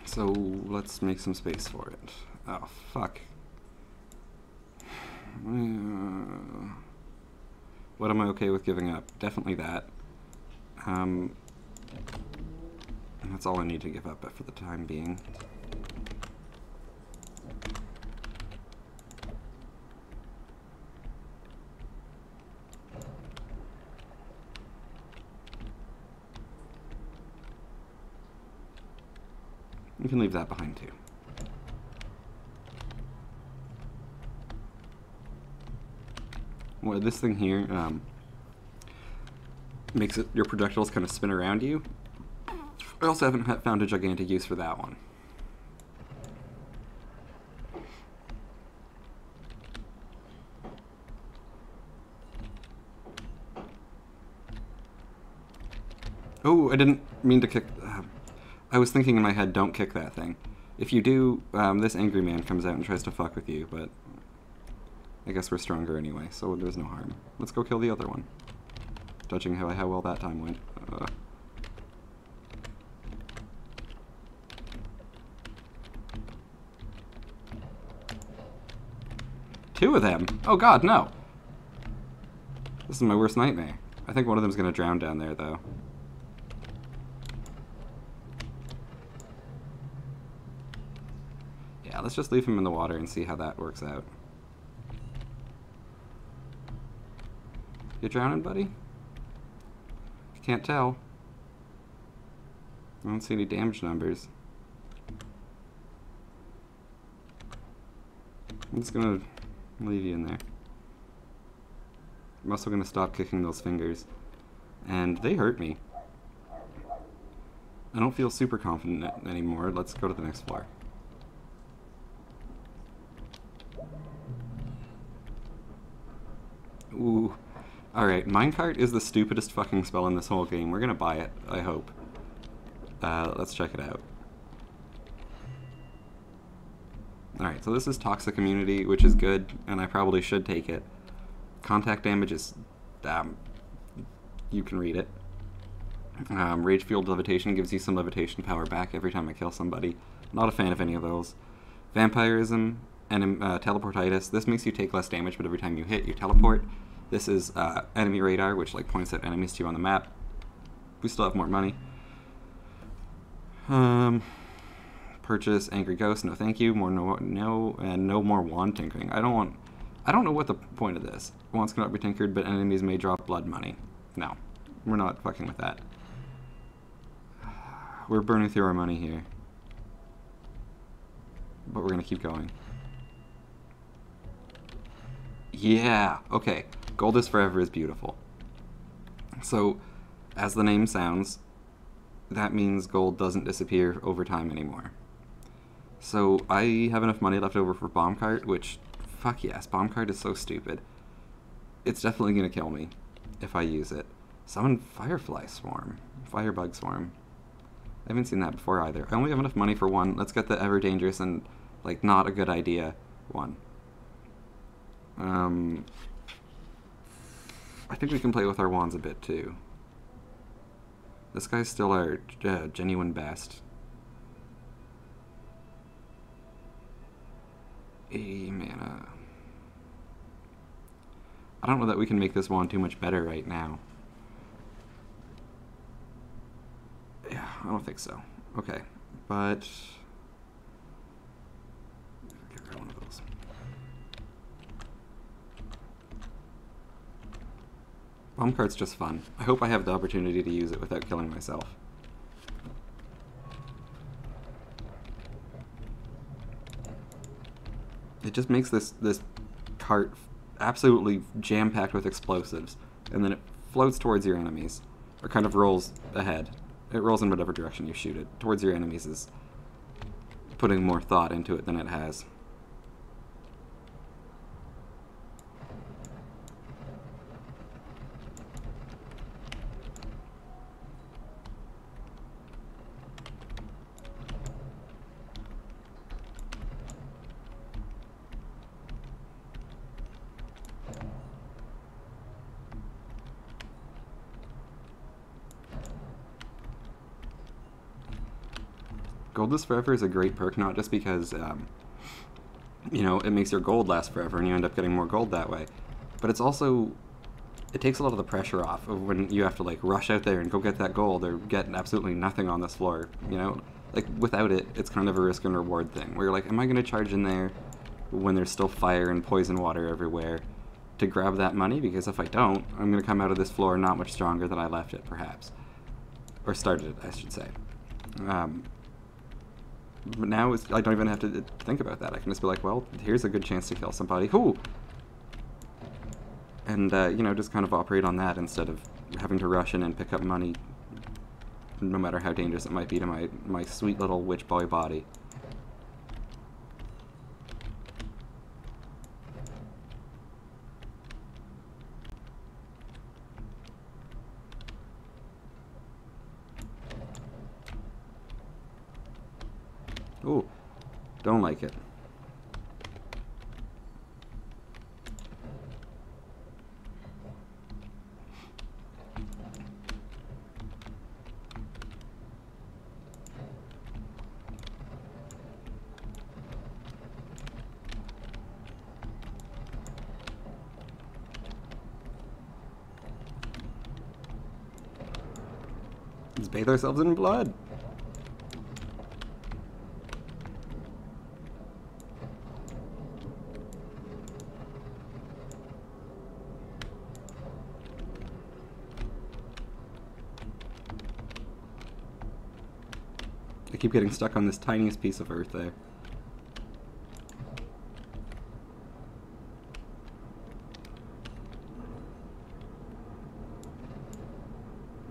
So let's make some space for it. Oh, fuck. What am I okay with giving up? Definitely that. That's all I need to give up for the time being. You can leave that behind too. Well, this thing here makes it your projectiles kind of spin around you. I also haven't found a gigantic use for that one. Oh, I didn't mean to kick... I was thinking in my head, don't kick that thing. If you do, this angry man comes out and tries to fuck with you, but I guess we're stronger anyway, so there's no harm. Let's go kill the other one. Judging how well that time went. Two of them? Oh god, no! This is my worst nightmare. I think one of them's gonna drown down there, though. Yeah, let's just leave him in the water and see how that works out. You drowning, buddy? I can't tell. I don't see any damage numbers. I'm just gonna leave you in there. I'm also gonna stop kicking those fingers. And they hurt me. I don't feel super confident anymore. Let's go to the next floor. Ooh. Alright, minecart is the stupidest fucking spell in this whole game. We're gonna buy it, I hope. Let's check it out. Alright, so this is Toxic Immunity, which is good, and I probably should take it. Contact damage is you can read it. Rage Fueled Levitation gives you some levitation power back every time I kill somebody. Not a fan of any of those. Vampirism and Teleportitis. This makes you take less damage, but every time you hit, you teleport. This is Enemy Radar, which like points out enemies to you on the map. We still have more money. Purchase Angry Ghost. No, thank you. And no more wand tinkering. I don't know what the point of this. Wands cannot be tinkered, but enemies may drop blood money. No, we're not fucking with that. We're burning through our money here. But we're gonna keep going. Yeah, okay. Gold is forever is beautiful. So, as the name sounds, that means gold doesn't disappear over time anymore. So, I have enough money left over for Bomb Cart, which, fuck yes, Bomb Cart is so stupid. It's definitely gonna kill me if I use it. Summon Firefly Swarm. Firebug Swarm. I haven't seen that before either. I only have enough money for one. Let's get the ever dangerous and, like, not a good idea one. I think we can play with our wands a bit, too. This guy's still our genuine best. 80 mana. I don't know that we can make this wand too much better right now. Yeah, I don't think so. Okay, but... get rid of one of those. Bomb Cart's just fun. I hope I have the opportunity to use it without killing myself. It just makes this cart absolutely jam-packed with explosives, and then it floats towards your enemies, or kind of rolls ahead. It rolls in whatever direction you shoot it. Towards your enemies is putting more thought into it than it has. Gold is Forever is a great perk, not just because, you know, it makes your gold last forever and you end up getting more gold that way, but it's also, it takes a lot of the pressure off of when you have to, like, rush out there and go get that gold or get absolutely nothing on this floor, you know? Like, without it, it's kind of a risk and reward thing, where you're like, am I going to charge in there when there's still fire and poison water everywhere to grab that money? Because if I don't, I'm going to come out of this floor not much stronger than I left it, perhaps. Or started it, I should say. But now I don't even have to think about that. I can just be like, well, here's a good chance to kill somebody. Ooh! And, you know, just kind of operate on that instead of having to rush in and pick up money, no matter how dangerous it might be to my sweet little witch boy body. Ooh, don't like it. Let's bathe ourselves in blood. I keep getting stuck on this tiniest piece of earth there.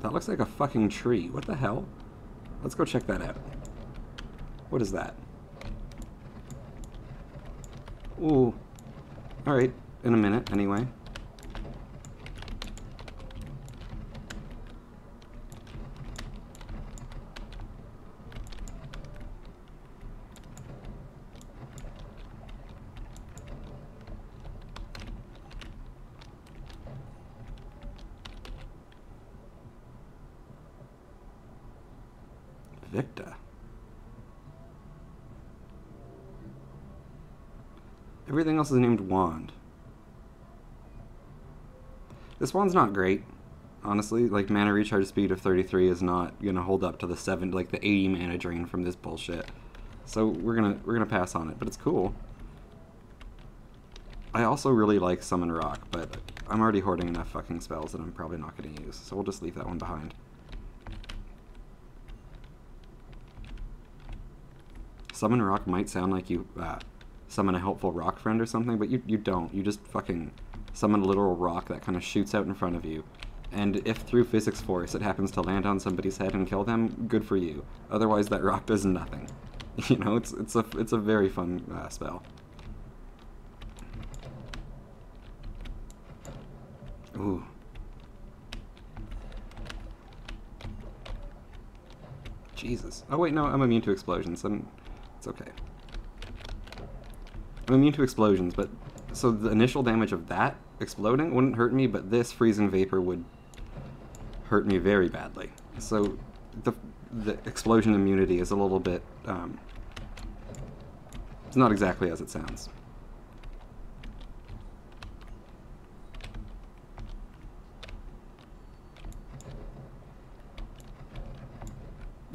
That looks like a fucking tree. What the hell? Let's go check that out. What is that? Ooh. Alright, in a minute, anyway. Victa. Everything else is named Wand. This wand's not great, honestly. Like, mana recharge speed of 33 is not gonna hold up to the 80 mana drain from this bullshit. So we're gonna pass on it, but it's cool. I also really like Summon Rock, but I'm already hoarding enough fucking spells that I'm probably not gonna use, so we'll just leave that one behind. Summon Rock might sound like you summon a helpful rock friend or something, but you don't. You just fucking summon a literal rock that kind of shoots out in front of you. And if through physics force it happens to land on somebody's head and kill them, good for you. Otherwise that rock does nothing. You know, it's a very fun spell. Ooh. Jesus. Oh wait, no, I'm immune to explosions. It's okay. I'm immune to explosions, but so the initial damage of that exploding wouldn't hurt me, but this freezing vapor would hurt me very badly. So the explosion immunity is a little bit it's not exactly as it sounds.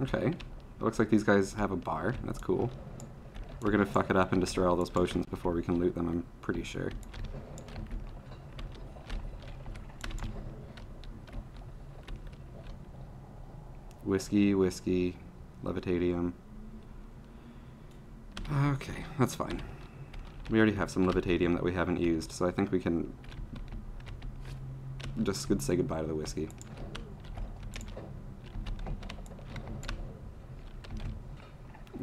Okay, it looks like these guys have a bar. That's cool. We're gonna fuck it up and destroy all those potions before we can loot them, I'm pretty sure. Whiskey, whiskey, levitadium. Okay, that's fine. We already have some levitadium that we haven't used, so I think we can just say goodbye to the whiskey.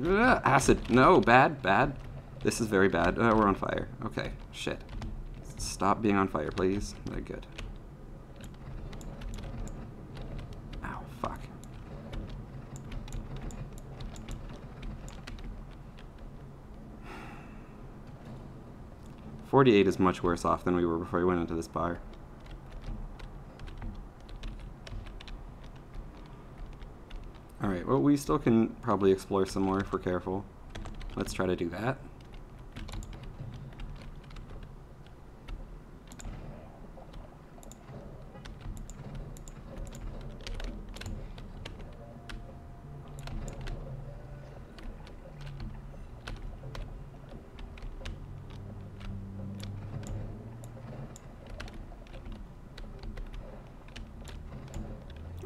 Acid. No, bad, bad. This is very bad. We're on fire. Okay, shit. Stop being on fire, please. Very good. Ow, fuck. $48 is much worse off than we were before we went into this bar. Alright, well, we still can probably explore some more if we're careful. Let's try to do that.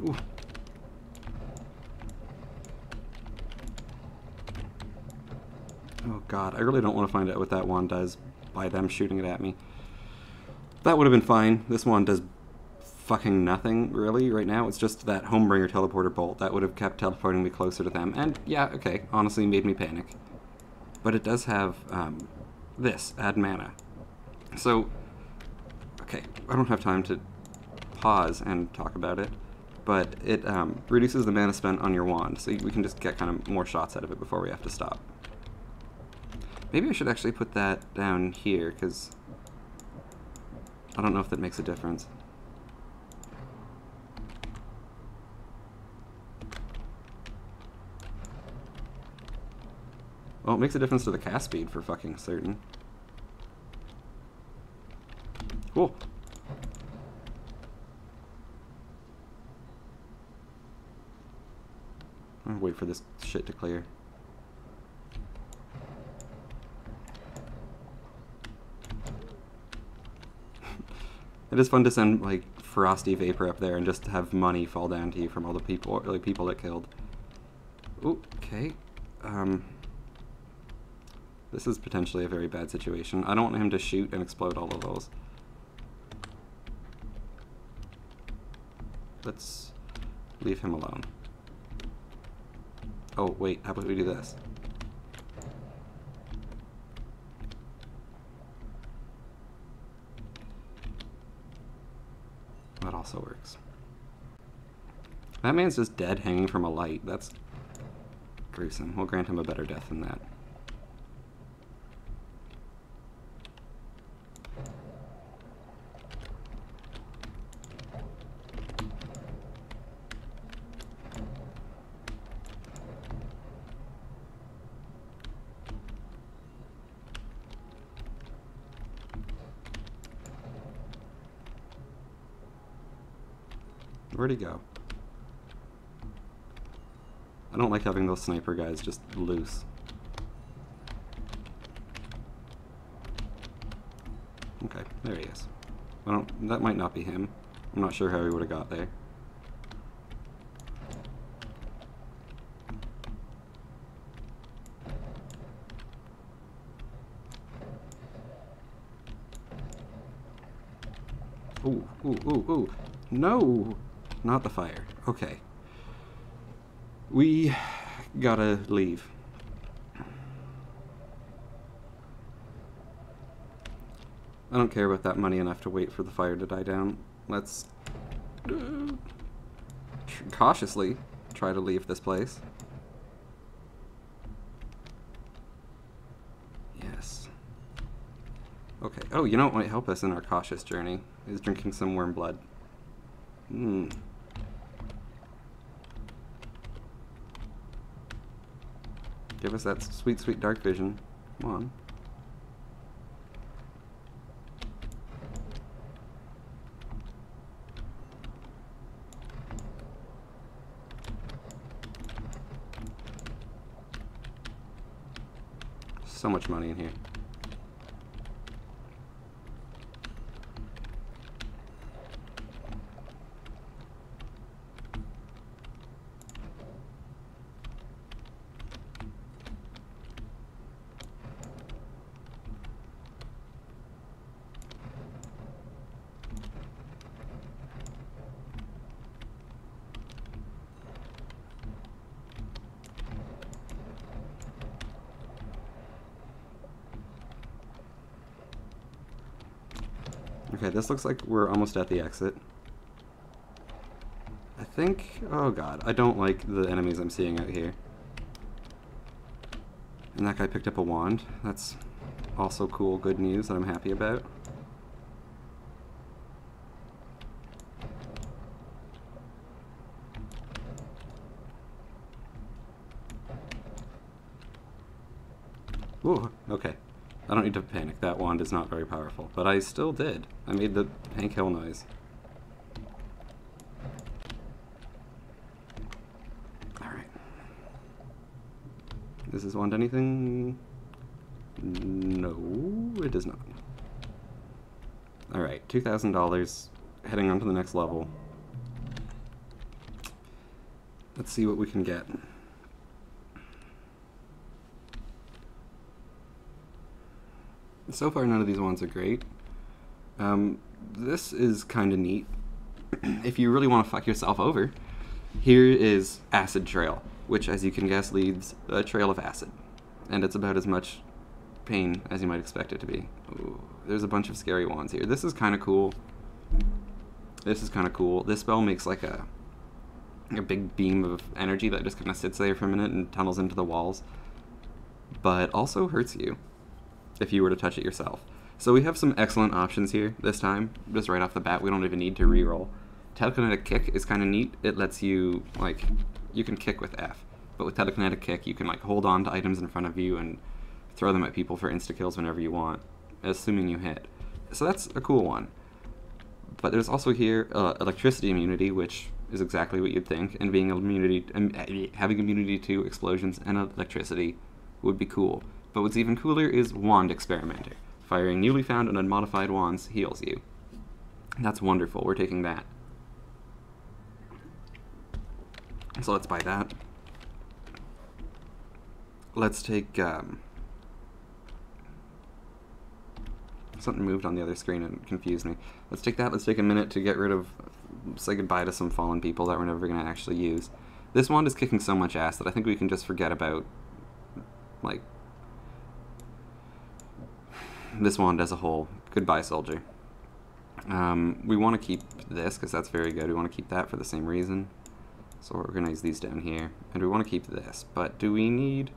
Ooh. Oh god, I really don't want to find out what that wand does by them shooting it at me. That would have been fine. This wand does fucking nothing, really, right now. It's just that Homebringer teleporter bolt that would have kept teleporting me closer to them. And, yeah, okay, honestly made me panic. But it does have, this, add mana. So, okay, I don't have time to pause and talk about it. But it reduces the mana spent on your wand, so we can just get kind of more shots out of it before we have to stop. Maybe I should actually put that down here, because I don't know if that makes a difference. Well, it makes a difference to the cast speed for fucking certain. Cool. I'll wait for this shit to clear. It is fun to send, like, frosty vapor up there and just have money fall down to you from all the people, like, people it killed. Ooh, okay. This is potentially a very bad situation. I don't want him to shoot and explode all of those. Let's leave him alone. Oh, wait, how about we do this? That also works. That man's just dead hanging from a light. That's gruesome. We'll grant him a better death than that. Where'd he go? I don't like having those sniper guys just loose. Okay, there he is. That might not be him. I'm not sure how he would have got there. Ooh, ooh, ooh, ooh. No! Not the fire. Okay. We gotta leave. I don't care about that money enough to wait for the fire to die down. Let's cautiously try to leave this place. Yes. Okay. Oh, you know what might help us in our cautious journey is drinking some worm blood. Mmm. Give us that sweet, sweet dark vision. Come on. So much money in here. Okay, this looks like we're almost at the exit. I think... oh god, I don't like the enemies I'm seeing out here. And that guy picked up a wand. That's also cool, good news that I'm happy about. Ooh, okay. I don't need to panic. That wand is not very powerful. But I still did. I made the Hank Hill noise. Alright. Does this wand anything? No, it does not. Alright, $2,000. Heading on to the next level. Let's see what we can get. So far, none of these ones are great. This is kind of neat. If you really want to fuck yourself over, here is Acid Trail, which, as you can guess, leads a trail of acid. And it's about as much pain as you might expect it to be. Ooh, there's a bunch of scary wands here. This is kind of cool. This is kind of cool. This spell makes like a big beam of energy that just kind of sits there for a minute and tunnels into the walls, but also hurts you if you were to touch it yourself. So we have some excellent options here this time, just right off the bat. We don't even need to reroll. Telekinetic Kick is kind of neat. It lets you, like, you can kick with F, but with Telekinetic Kick you can like hold on to items in front of you and throw them at people for insta-kills whenever you want, assuming you hit. So that's a cool one. But there's also here electricity immunity, which is exactly what you'd think, and being having immunity to explosions and electricity would be cool. But what's even cooler is Wand Experimenter. Firing newly found and unmodified wands heals you. That's wonderful. We're taking that. So let's buy that. Let's take... something moved on the other screen and confused me. Let's take that. Let's take a minute to get rid of... say goodbye to some fallen people that we're never going to actually use. This wand is kicking so much ass that I think we can just forget about, like, this wand as a whole. Goodbye, soldier. We want to keep this because that's very good. We want to keep that for the same reason. So we'll organize these down here. And we want to keep this. But do we need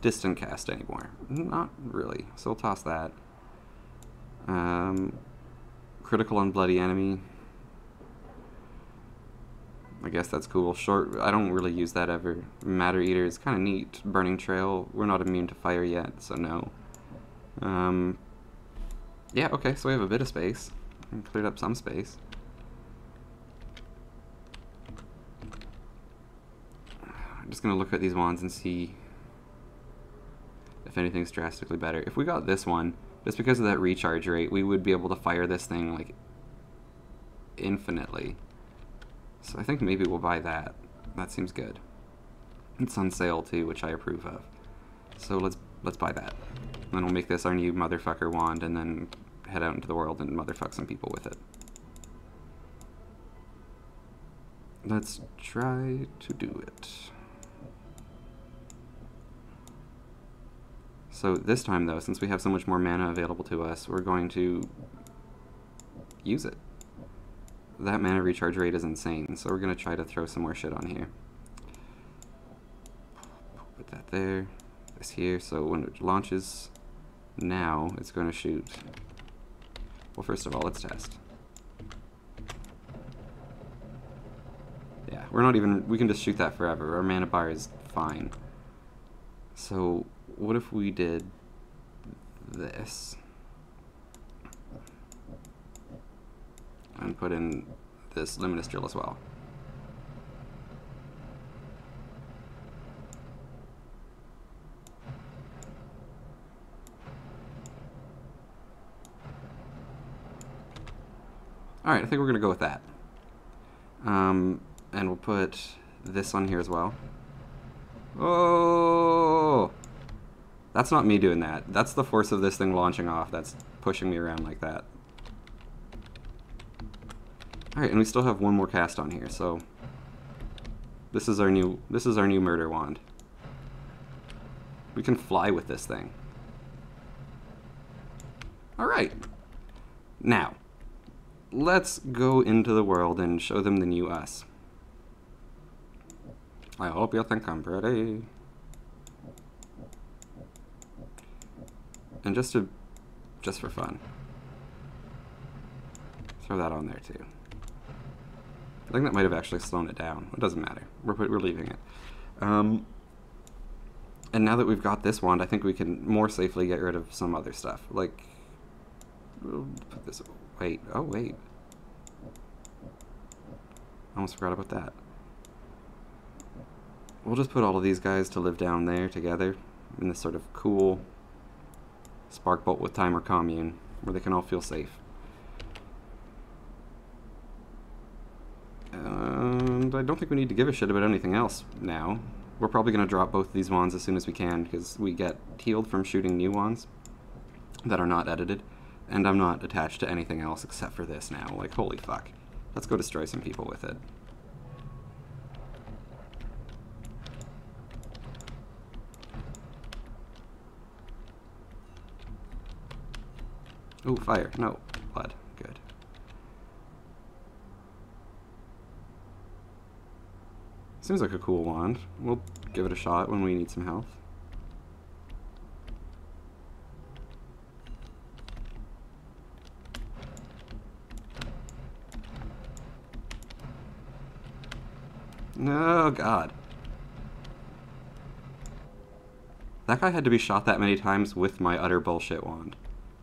distant cast anymore? Not really. So we'll toss that. Critical on bloody enemy. I guess that's cool. Short. I don't really use that ever. Matter Eater is kind of neat. Burning Trail. We're not immune to fire yet, so no. Yeah, okay, so we have a bit of space. We cleared up some space. just going to look at these wands and see if anything's drastically better. If we got this one, just because of that recharge rate, we would be able to fire this thing, like, infinitely. So I think maybe we'll buy that. That seems good. It's on sale, too, which I approve of. So let's buy that. And then we'll make this our new motherfucker wand, and then head out into the world and motherfuck some people with it. Let's try to do it. So this time, though, since we have so much more mana available to us, we're going to use it. That mana recharge rate is insane, so we're going to try to throw some more shit on here. Put that there, this here, so when it launches now, it's going to shoot. Well, first of all, let's test. Yeah, we're not even, we can just shoot that forever. Our mana bar is fine. So what if we did this and put in this luminous drill as well? Alright, I think we're going to go with that. And we'll put this on here as well. Oh! That's not me doing that. That's the force of this thing launching off that's pushing me around like that. Alright, and we still have one more cast on here, so this is our new murder wand. We can fly with this thing. Alright. Now, let's go into the world and show them the new us. I hope you think I'm pretty. And just for fun, throw that on there too. I think that might have actually slowed it down. It doesn't matter. We're leaving it. And now that we've got this wand, I think we can more safely get rid of some other stuff. Like, we'll put this. Wait. Oh wait. I almost forgot about that. We'll just put all of these guys to live down there together in this sort of cool spark bolt with timer commune where they can all feel safe. And I don't think we need to give a shit about anything else now. We're probably going to drop both of these wands as soon as we can because we get healed from shooting new wands that are not edited, and I'm not attached to anything else except for this now. Like, holy fuck. Let's go destroy some people with it. Ooh, fire. No. Blood. Good. Seems like a cool wand. We'll give it a shot when we need some health. No, God. That guy had to be shot that many times with my utter bullshit wand.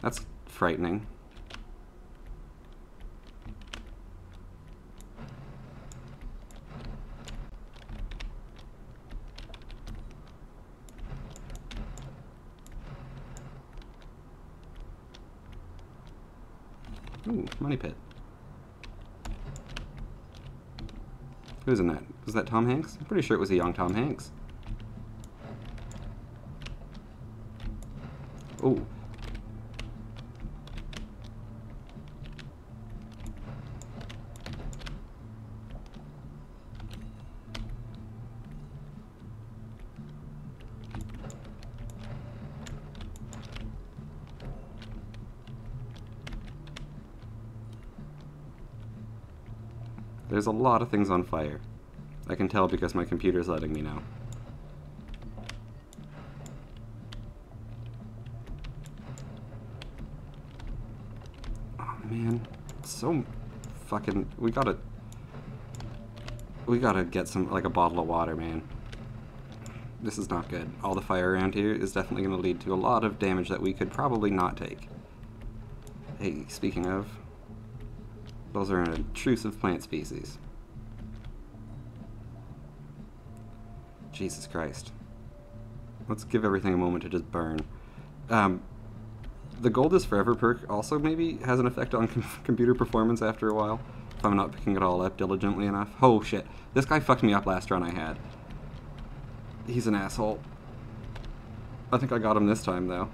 That's frightening. Ooh, money pit. Who's in that? Was that Tom Hanks? I'm pretty sure it was a young Tom Hanks. Ooh. There's a lot of things on fire. I can tell because my computer's letting me know. Oh man, it's so fucking... We gotta get some, like, a bottle of water, man. This is not good. All the fire around here is definitely going to lead to a lot of damage that we could probably not take. Hey, speaking of... Those are an intrusive plant species. Jesus Christ. Let's give everything a moment to just burn. The Gold is Forever perk also maybe has an effect on computer performance after a while, if I'm not picking it all up diligently enough. Oh shit, this guy fucked me up last run I had. He's an asshole. I think I got him this time though.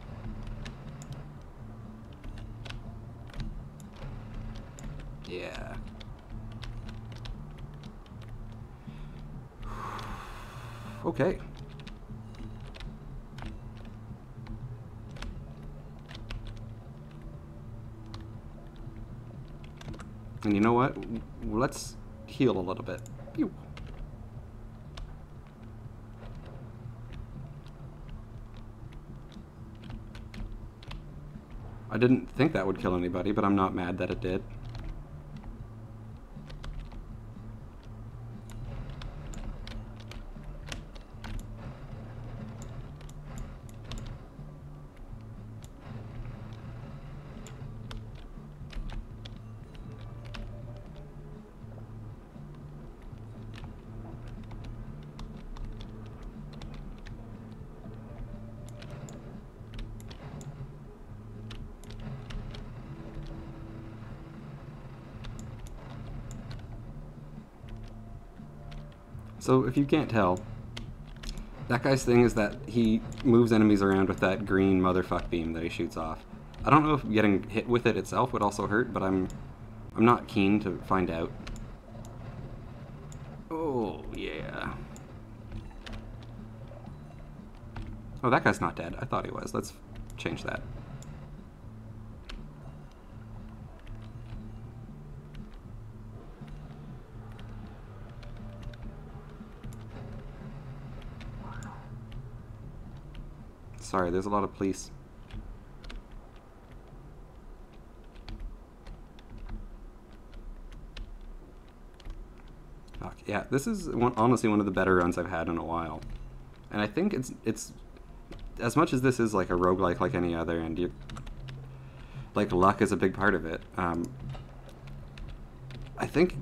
Yeah. Okay. And you know what? Let's heal a little bit. Pew. I didn't think that would kill anybody, but I'm not mad that it did. So if you can't tell, that guy's thing is that he moves enemies around with that green motherfuck beam that he shoots off. I don't know if getting hit with it itself would also hurt, but I'm not keen to find out. Oh yeah. Oh, that guy's not dead. I thought he was. Let's change that. Sorry, there's a lot of police. Fuck, yeah, this is honestly one of the better runs I've had in a while. And I think it's as much as this is like a roguelike like any other, and you like luck is a big part of it. I think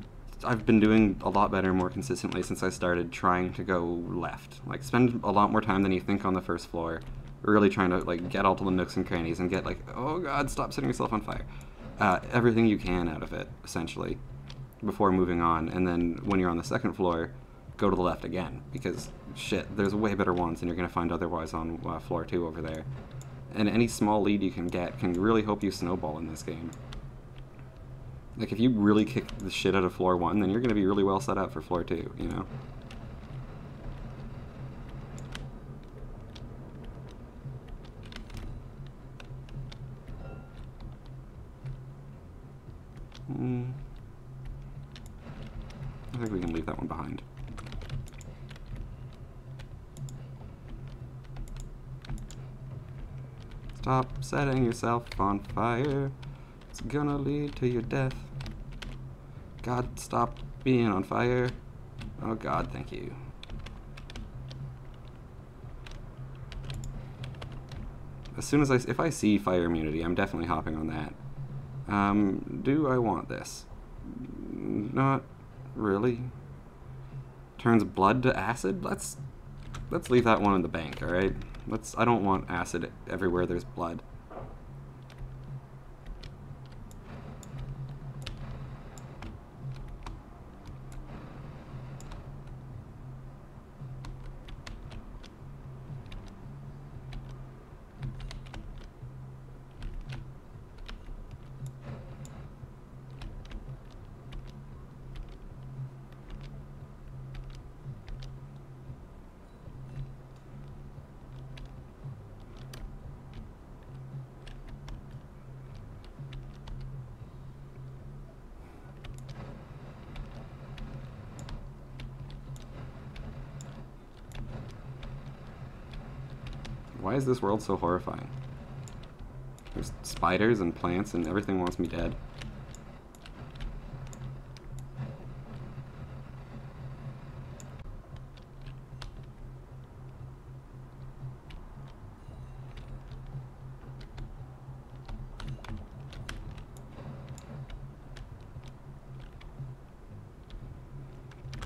I've been doing a lot better more consistently since I started trying to go left. Like spend a lot more time than you think on the first floor. Really trying to like get all to the nooks and crannies and get like, oh god, stop setting yourself on fire. Everything you can out of it, essentially, before moving on. And then when you're on the second floor, go to the left again, because shit, there's way better ones than you're going to find otherwise on floor 2 over there. And any small lead you can get can really help you snowball in this game. Like if you really kick the shit out of floor 1, then you're going to be really well set up for floor 2, you know? I think we can leave that one behind. Stop setting yourself on fire. It's gonna lead to your death. God, stop being on fire. Oh God, thank you. As soon as if I see fire immunity, I'm definitely hopping on that. Do I want this? Not really. Turns blood to acid? Let's leave that one in the bank, alright? I don't want acid everywhere there's blood. Why is this world so horrifying? There's spiders and plants and everything wants me dead.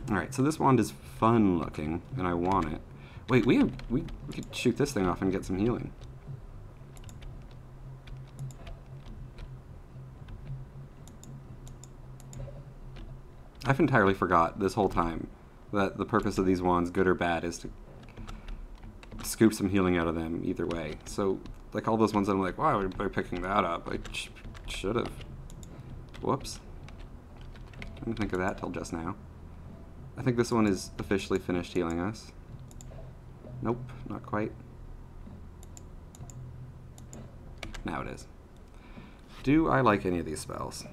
Alright, so this wand is fun looking, and I want it. Wait, we could shoot this thing off and get some healing. I've entirely forgot this whole time that the purpose of these wands, good or bad, is to scoop some healing out of them either way. So, like all those ones that I'm like, wow, by picking that up, I should have. Whoops. I didn't think of that till just now. I think this one is officially finished healing us. Nope, not quite. Now it is. Do I like any of these spells?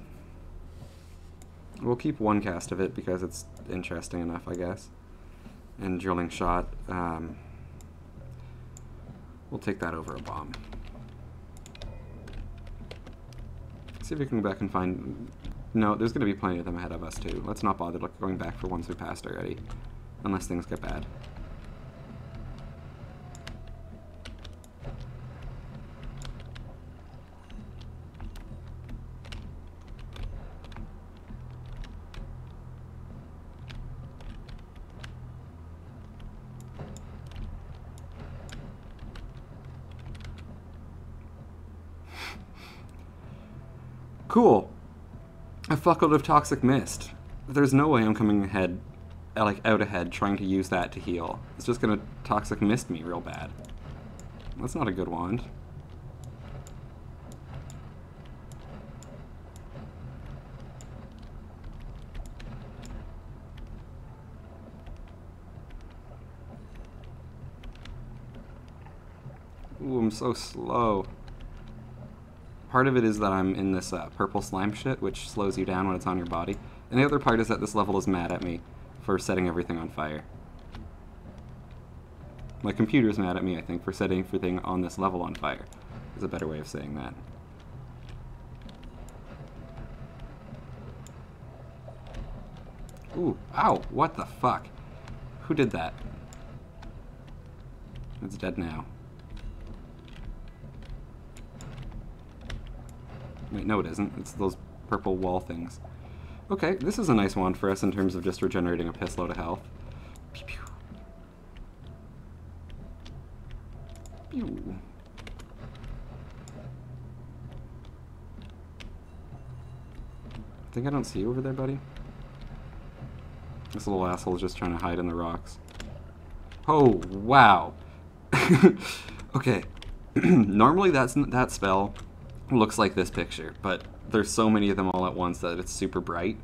We'll keep one cast of it because it's interesting enough, I guess. And Drilling Shot, we'll take that over a bomb. See if we can go back and find... No, there's going to be plenty of them ahead of us, too. Let's not bother going back for ones we passed already. Unless things get bad. Cool. A fuckload of Toxic Mist. There's no way I'm coming ahead, like out ahead, trying to use that to heal. It's just gonna Toxic Mist me real bad. That's not a good wand. Ooh, I'm so slow. Part of it is that I'm in this purple slime shit, which slows you down when it's on your body. And the other part is that this level is mad at me for setting everything on fire. My computer's mad at me, I think, for setting everything on this level on fire. Is a better way of saying that. Ooh, ow, what the fuck? Who did that? It's dead now. Wait, no it isn't. It's those purple wall things. Okay, this is a nice wand for us in terms of just regenerating a piss load of health. Pew pew. Pew. Think I don't see you over there, buddy? This little asshole is just trying to hide in the rocks. Oh, wow. Okay. Normally that spell looks like this picture, but there's so many of them all at once that it's super bright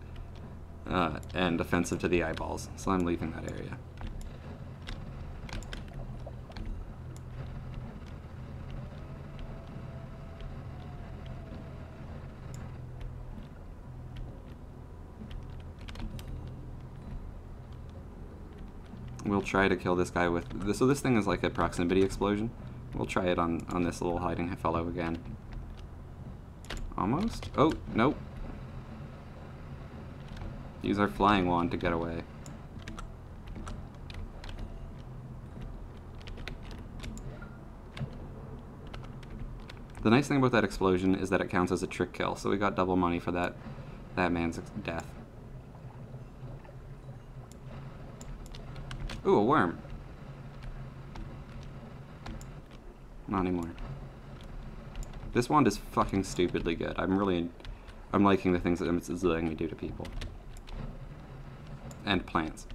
and offensive to the eyeballs, so I'm leaving that area. We'll try to kill this guy with this. So this thing is like a proximity explosion. We'll try it on this little hiding fellow again. Almost? Oh, nope. Use our flying wand to get away. The nice thing about that explosion is that it counts as a trick kill, so we got double money for that man's death. Ooh, a worm. Not anymore. This wand is fucking stupidly good. I'm liking the things that it's letting me do to people. And plants.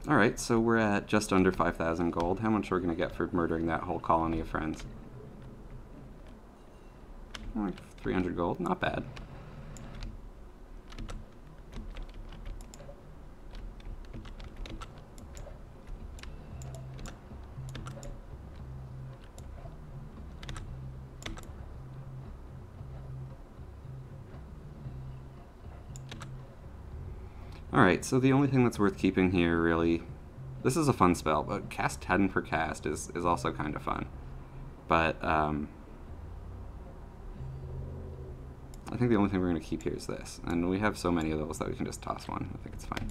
Alright, so we're at just under 5,000 gold. How much are we going to get for murdering that whole colony of friends? Like 300 gold, not bad. Alright, so the only thing that's worth keeping here, really... This is a fun spell, but cast 10 per cast is also kind of fun. But I think the only thing we're going to keep here is this. And we have so many of those that we can just toss one. I think it's fine.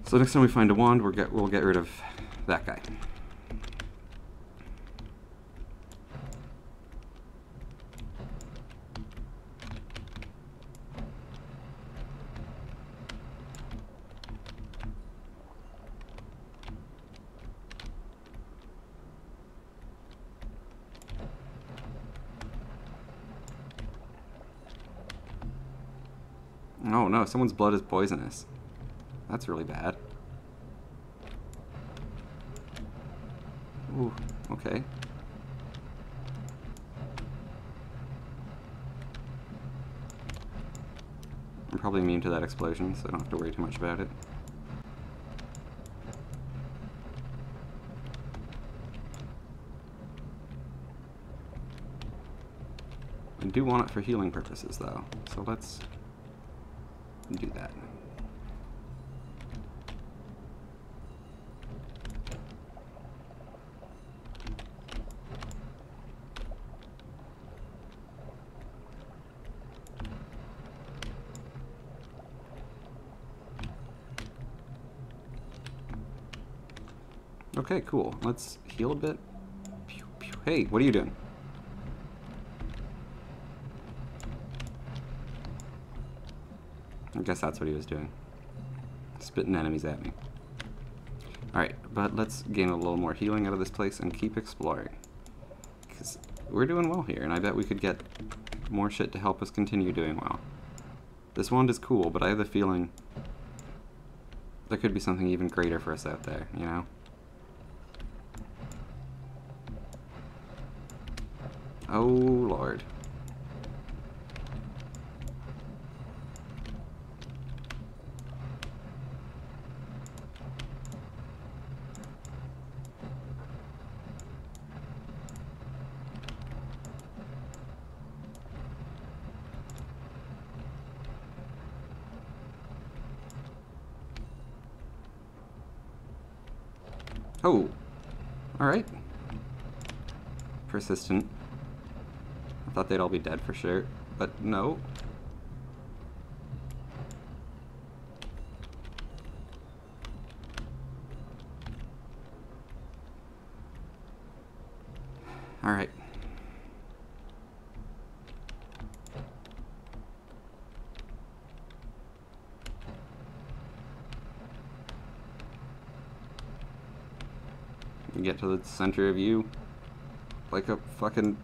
So next time we find a wand, we'll get rid of that guy. Oh no, someone's blood is poisonous. That's really bad. Ooh, okay. I'm probably immune to that explosion, so I don't have to worry too much about it. I do want it for healing purposes, though, so let's do that. Okay, cool. Let's heal a bit. Pew, pew. Hey, what are you doing? I guess that's what he was doing. Spitting enemies at me. Alright, but let's gain a little more healing out of this place and keep exploring. Because we're doing well here, and I bet we could get more shit to help us continue doing well. This wand is cool, but I have the feeling there could be something even greater for us out there, you know? Oh, Lord. Oh, alright. Persistent. I thought they'd all be dead for sure, but no. Alright. Get to the center of you like a fucking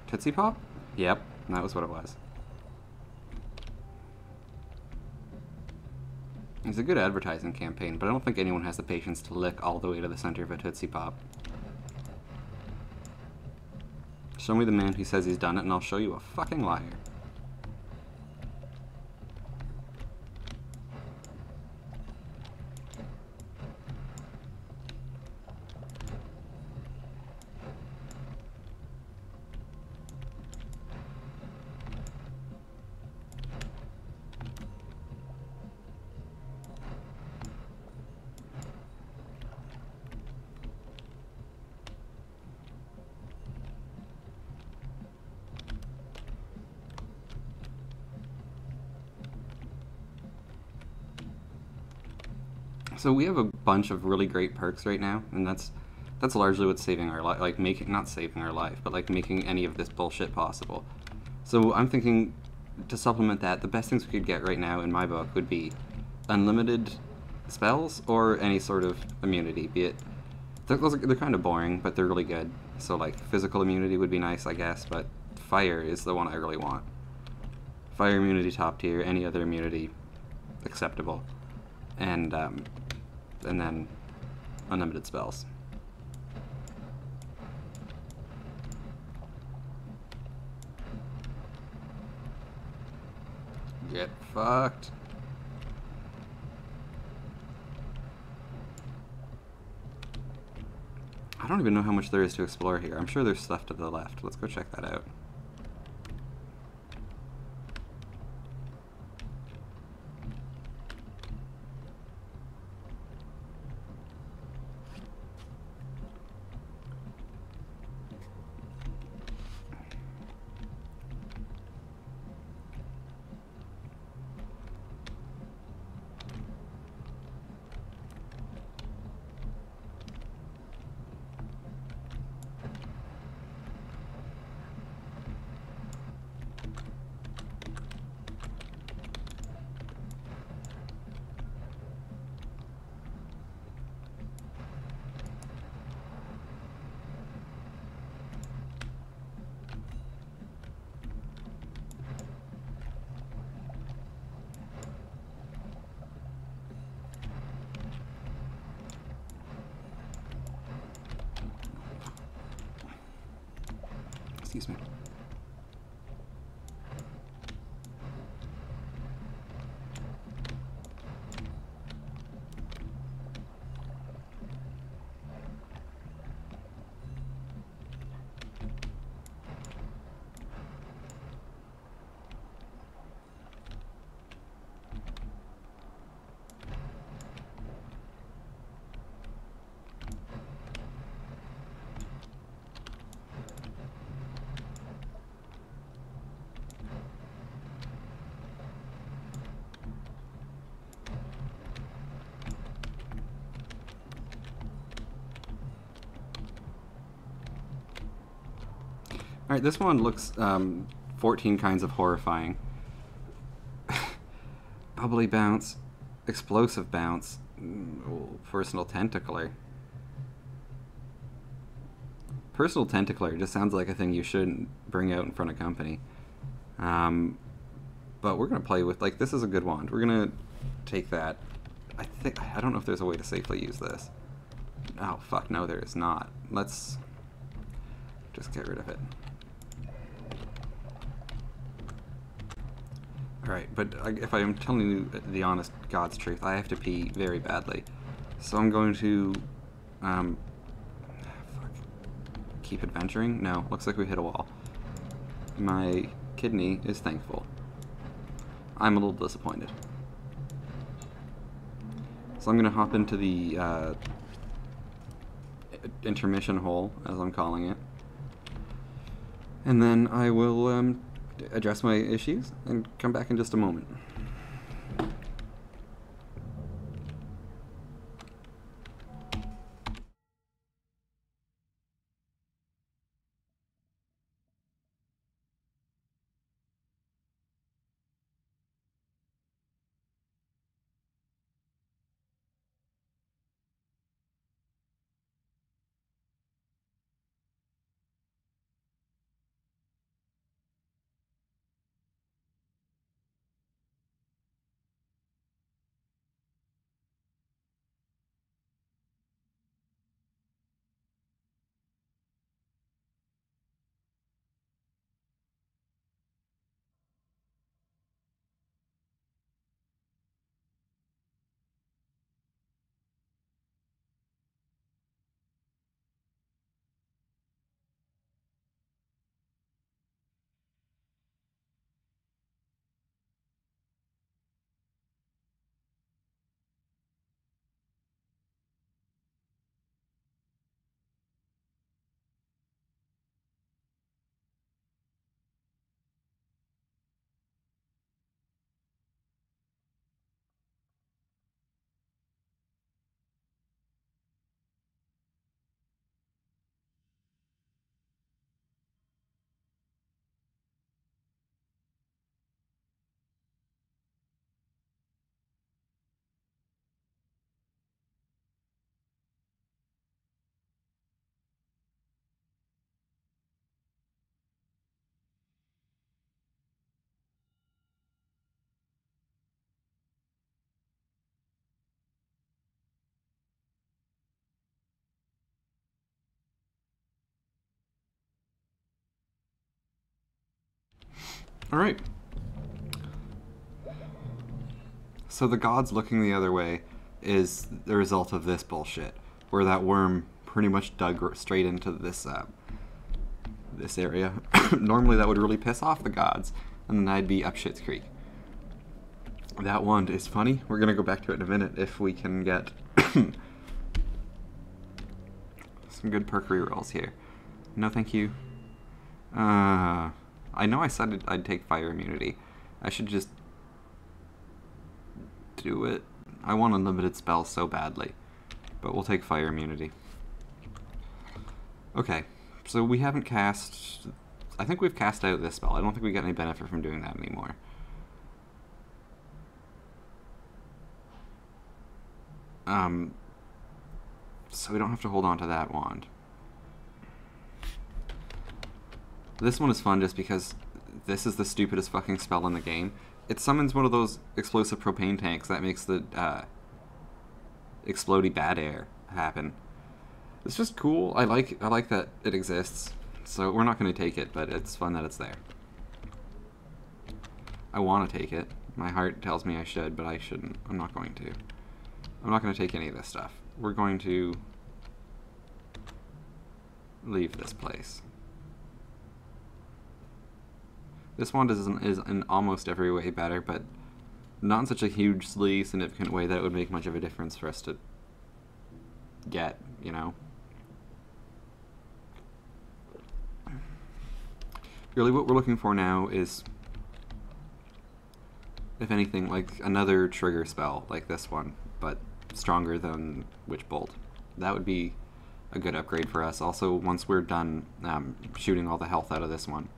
Tootsie Pop? Yep, that was what it was. It's a good advertising campaign, but I don't think anyone has the patience to lick all the way to the center of a Tootsie Pop. Show me the man who says he's done it, and I'll show you a fucking liar. So we have a bunch of really great perks right now, and that's largely what's saving our life, like not saving our life, but like making any of this bullshit possible. So I'm thinking to supplement that, the best things we could get right now in my book would be unlimited spells or any sort of immunity, be it they're kind of boring, but they're really good. So like physical immunity would be nice, I guess, but fire is the one I really want. Fire immunity top tier, any other immunity acceptable. And then unlimited spells. Get fucked. I don't even know how much there is to explore here. I'm sure there's stuff to the left. Let's go check that out. Excuse me. Alright, this one looks 14 kinds of horrifying. Bubbly bounce, explosive bounce, personal tentacler. Personal tentacler just sounds like a thing you shouldn't bring out in front of company. But we're going to play with, like, this is a good wand. We're going to take that. I don't know if there's a way to safely use this. Oh, fuck, no, there is not. Let's just get rid of it. Alright, but if I am telling you the honest God's truth, I have to pee very badly. So I'm going to, keep adventuring? No, looks like we hit a wall. My kidney is thankful. I'm a little disappointed. So I'm going to hop into the intermission hole, as I'm calling it. And then I will address my issues and come back in just a moment. Alright. So the gods looking the other way is the result of this bullshit, where that worm pretty much dug straight into this this area. Normally that would really piss off the gods, and then I'd be up shit's creek. That wand is funny. We're gonna go back to it in a minute if we can get some good perk rerolls here. No thank you. I know I said I'd take fire immunity. I should just do it. I want unlimited spells so badly. But we'll take fire immunity. Okay, so we haven't cast... I think we've cast out this spell. I don't think we get any benefit from doing that anymore. So we don't have to hold on to that wand. This one is fun just because this is the stupidest fucking spell in the game. It summons one of those explosive propane tanks that makes the explodey bad air happen. It's just cool. I like that it exists. So we're not going to take it, but it's fun that it's there. I want to take it. My heart tells me I should, but I shouldn't. I'm not going to. I'm not going to take any of this stuff. We're going to leave this place. This wand is in almost every way better, but not in such a hugely significant way that it would make much of a difference for us to get, you know? Really what we're looking for now is, if anything, like another trigger spell like this one, but stronger than Witch Bolt. That would be a good upgrade for us. Also, once we're done shooting all the health out of this one,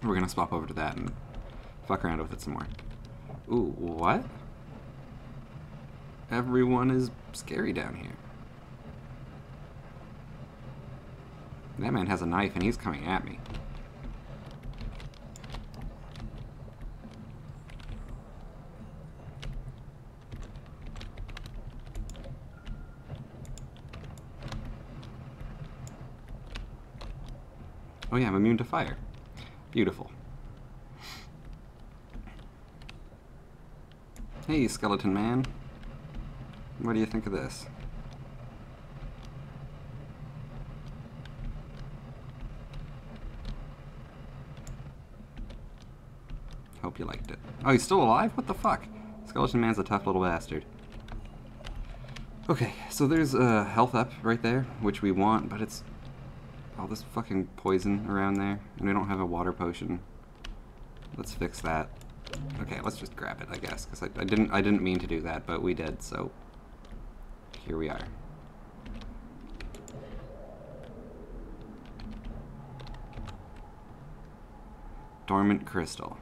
we're going to swap over to that and fuck around with it some more. Ooh, what? Everyone is scary down here. That man has a knife and he's coming at me. Oh yeah, I'm immune to fire. Beautiful. Hey, skeleton man. What do you think of this? Hope you liked it. Oh, he's still alive? What the fuck? Skeleton man's a tough little bastard. Okay, so there's a health up right there, which we want, but it's all this fucking poison around there, and we don't have a water potion. Let's fix that. Okay, let's just grab it, I guess, because I didn't mean to do that, but we did, so here we are. Dormant crystal.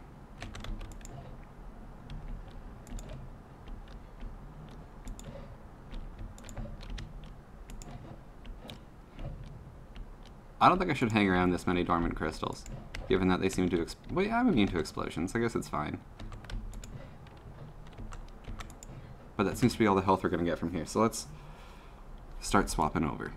I don't think I should hang around this many dormant crystals, given that they seem to wait, I'm immune to explosions, I guess it's fine. But that seems to be all the health we're going to get from here, so let's start swapping over.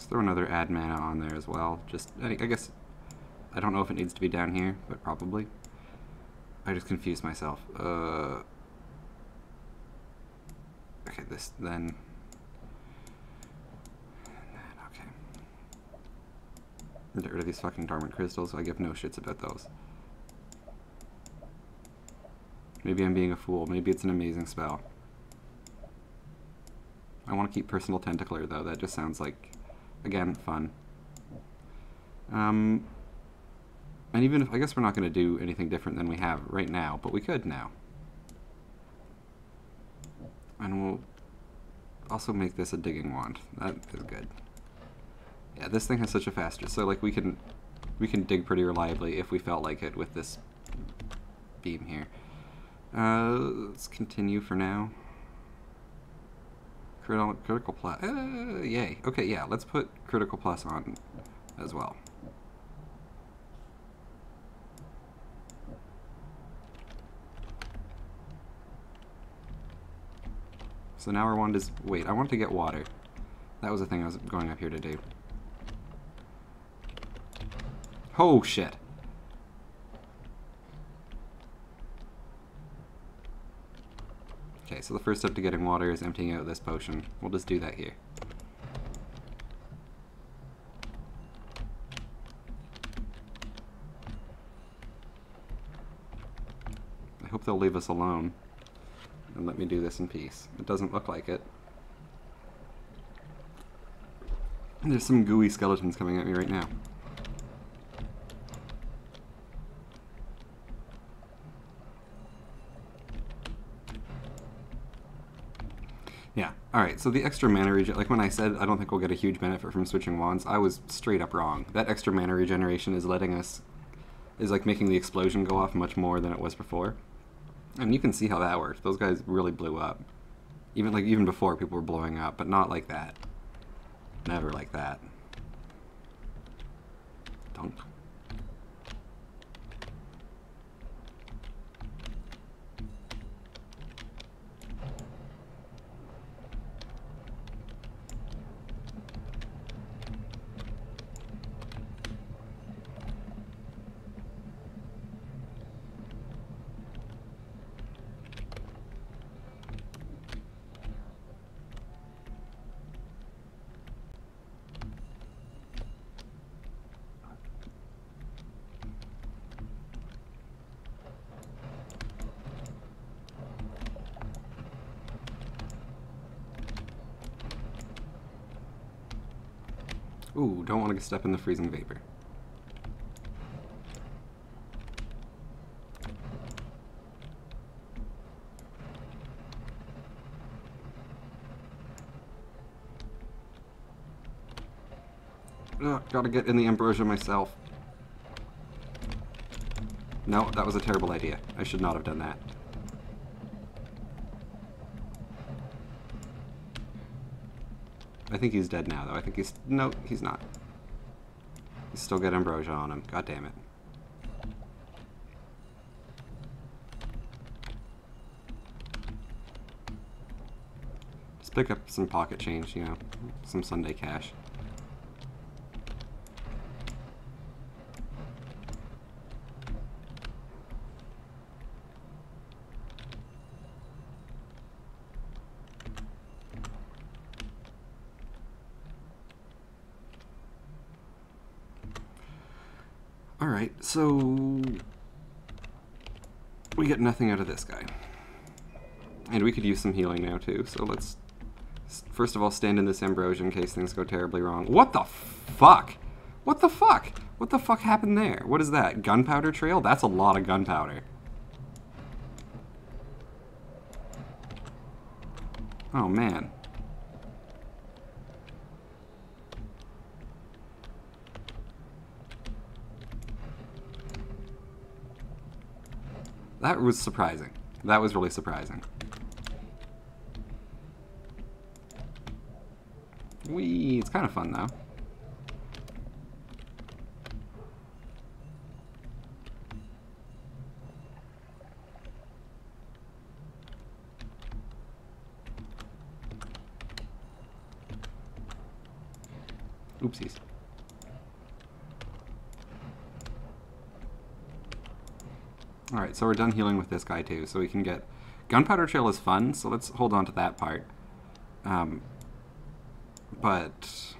Throw another add mana on there as well. Just, I guess, I don't know if it needs to be down here, but probably. I just confused myself. Okay, this, then. Okay. Get rid of these fucking dormant crystals, so I give no shits about those. Maybe I'm being a fool. Maybe it's an amazing spell. I want to keep Personal Tentacler, though. That just sounds like, again, fun. And even if, I guess we're not going to do anything different than we have right now, but we could now. And we'll also make this a digging wand. That is good. Yeah, this thing has such a fast, so like we can dig pretty reliably if we felt like it with this beam here. Let's continue for now. Critical plus. Yay. Okay, yeah, let's put critical plus on as well. So now our wand is... Wait, I want to get water. That was the thing I was going up here to do. Oh, shit. Okay, so the first step to getting water is emptying out this potion. We'll just do that here. I hope they'll leave us alone and let me do this in peace. It doesn't look like it. And there's some gooey skeletons coming at me right now. Yeah, alright, so the extra mana regen, like when I said I don't think we'll get a huge benefit from switching wands, I was straight up wrong. That extra mana regeneration is letting us, is like making the explosion go off much more than it was before. And you can see how that worked. Those guys really blew up. Even before, people were blowing up, but not like that. Never like that. Don't. Ooh, don't want to step in the freezing vapor. Ugh, gotta get in the ambrosia myself. No, that was a terrible idea. I should not have done that. I think he's dead now, though. I think he's... No, he's not. He's still got ambrosia on him. God damn it. Just pick up some pocket change, you know, some Sunday cash. Alright, so we get nothing out of this guy. And we could use some healing now too, so let's first of all stand in this ambrosia in case things go terribly wrong. What the fuck? What the fuck? What the fuck happened there? What is that? Gunpowder trail? That's a lot of gunpowder. Oh man. That was surprising. That was really surprising. Whee! It's kind of fun, though. Oopsies. Alright, so we're done healing with this guy too, so we can get... Gunpowder Trail is fun, so let's hold on to that part. But...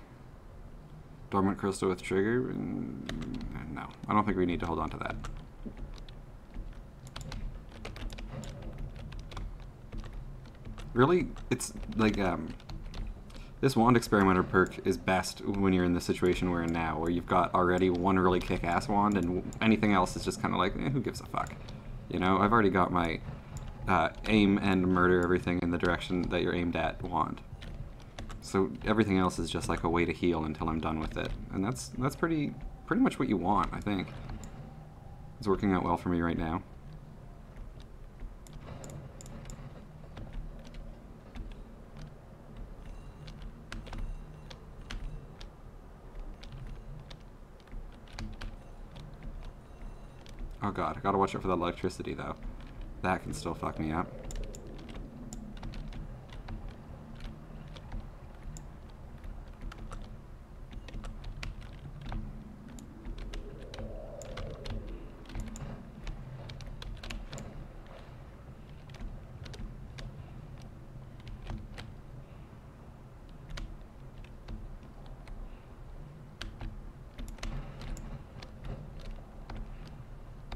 Dormant Crystal with Trigger? No, I don't think we need to hold on to that. Really, it's like, this Wand Experimenter perk is best when you're in the situation we're in now, where you've got already one really kick-ass wand, and anything else is just kind of like, who gives a fuck? You know, I've already got my aim and murder everything in the direction that you're aimed at wand. So everything else is just like a way to heal until I'm done with it. And that's pretty much what you want, I think. It's working out well for me right now. Oh god, I gotta watch out for that electricity though. That can still fuck me up.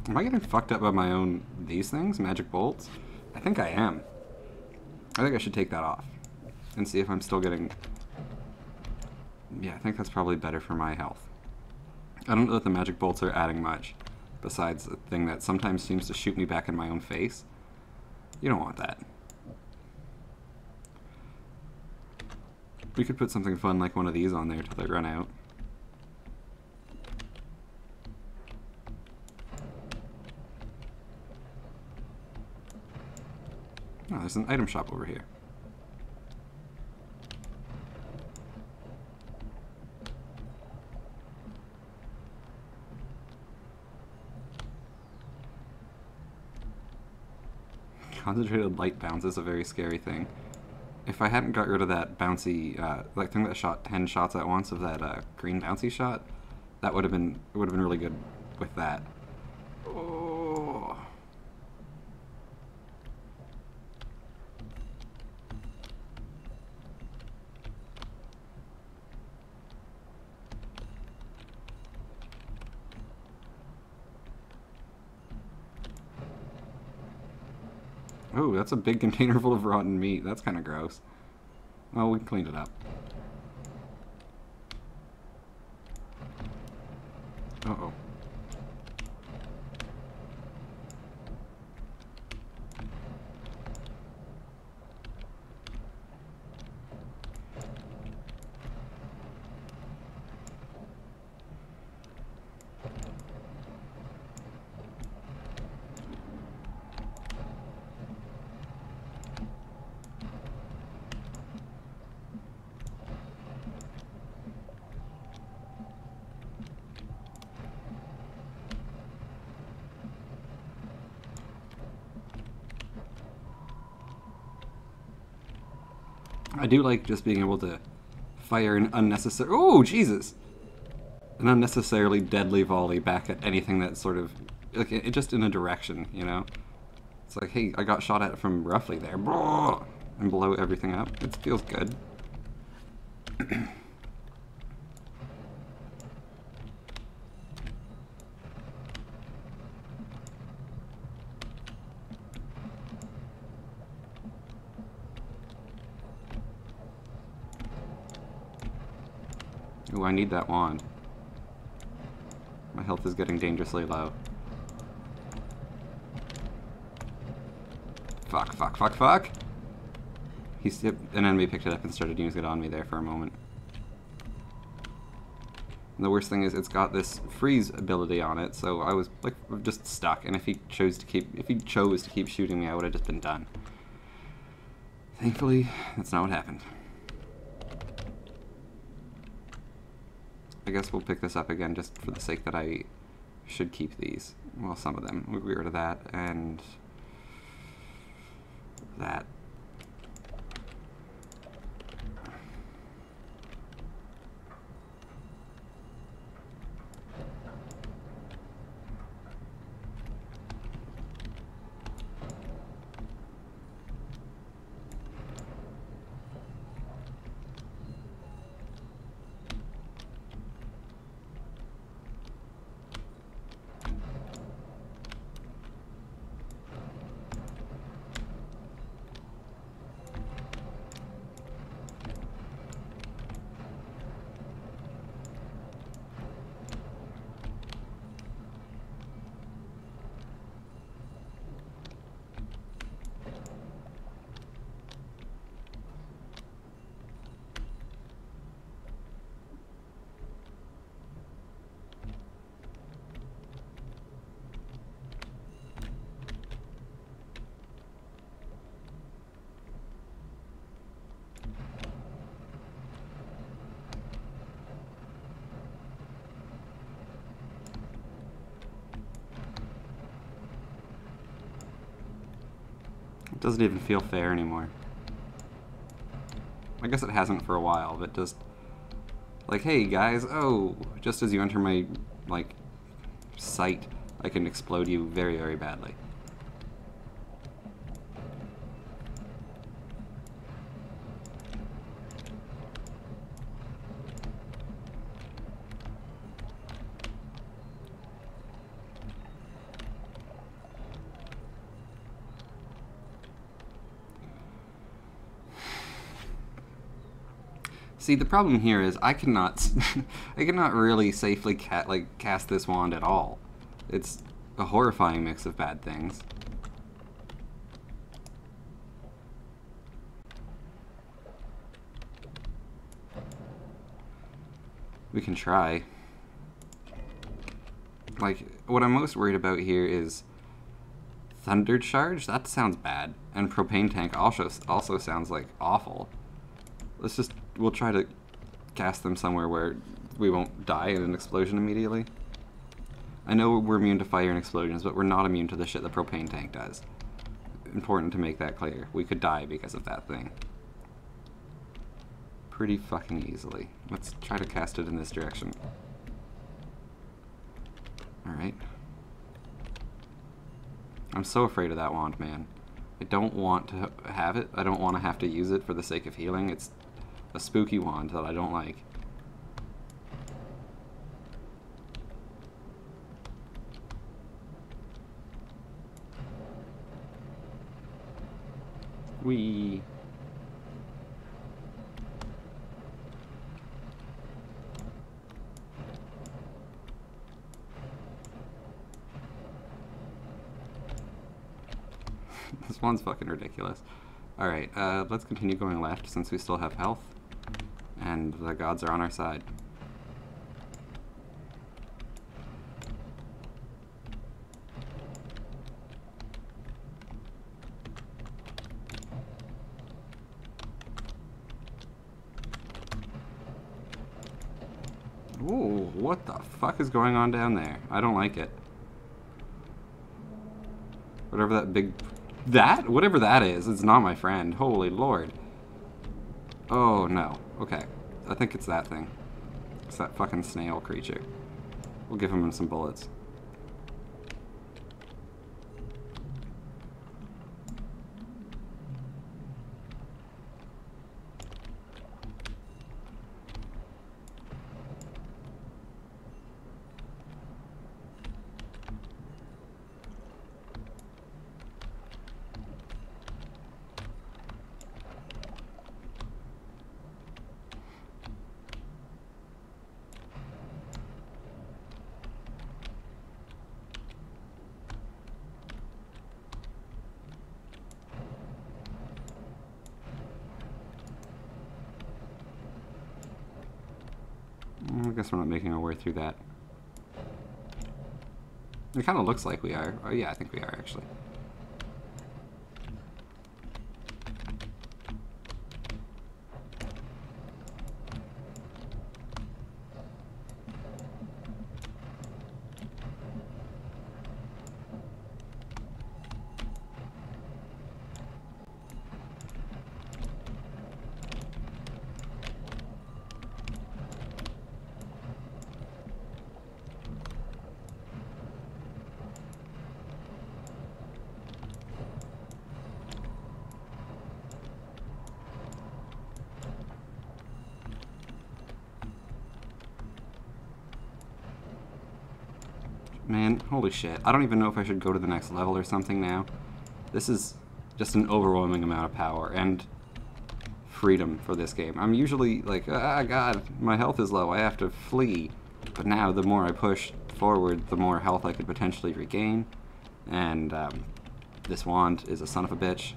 Am I getting fucked up by my own, these things? Magic bolts? I think I am. I think I should take that off and see if I'm still getting... Yeah, I think that's probably better for my health. I don't know that the magic bolts are adding much, besides the thing that sometimes seems to shoot me back in my own face. You don't want that. We could put something fun like one of these on there till they run out. Oh, there's an item shop over here. Concentrated light bounce is a very scary thing. If I hadn't got rid of that bouncy, like thing that shot 10 shots at once of that green bouncy shot, that would have been really good with that. Oh. Oh, that's a big container full of rotten meat. That's kind of gross. Well, we cleaned it up. Uh-oh. I do like just being able to fire an unnecessary... Oh, Jesus! An unnecessarily deadly volley back at anything that's sort of... like, just in a direction, you know? It's like, hey, I got shot at from roughly there. And blow everything up. It feels good. Ooh, I need that wand. My health is getting dangerously low. Fuck, fuck, fuck, fuck! An enemy picked it up and started using it on me there for a moment. And the worst thing is it's got this freeze ability on it, so I was like just stuck, and if he chose to keep shooting me, I would have just been done. Thankfully, that's not what happened. I guess we'll pick this up again just for the sake that I should keep these. Well, some of them. We'll get rid of that and that. It doesn't even feel fair anymore. I guess it hasn't for a while, but just like, hey guys, oh, just as you enter my, like, sight, I can explode you very, very badly. See, the problem here is I cannot really safely cast this wand at all. It's a horrifying mix of bad things. We can try. Like, what I'm most worried about here is Thunder Charge? That sounds bad. And Propane Tank also sounds like awful. We'll try to cast them somewhere where we won't die in an explosion immediately. I know we're immune to fire and explosions, but we're not immune to the shit the Propane Tank does. Important to make that clear. We could die because of that thing. Pretty fucking easily. Let's try to cast it in this direction. Alright. I'm so afraid of that wand, man. I don't want to have it. I don't want to have to use it for the sake of healing. It's a spooky wand that I don't like. Whee! This one's fucking ridiculous. Alright, let's continue going left since we still have health. And the gods are on our side. Ooh, what the fuck is going on down there? I don't like it. Whatever that big... Whatever that is, it's not my friend. Holy lord. Oh, no. Okay. I think it's that thing. It's that fucking snail creature. We'll give him some bullets. I guess we're not making our way through that. It kind of looks like we are. Oh yeah, I think we are actually. Man, holy shit. I don't even know if I should go to the next level or something now. This is just an overwhelming amount of power and freedom for this game. I'm usually like, ah, God, my health is low, I have to flee. But now, the more I push forward, the more health I could potentially regain. And this wand is a son of a bitch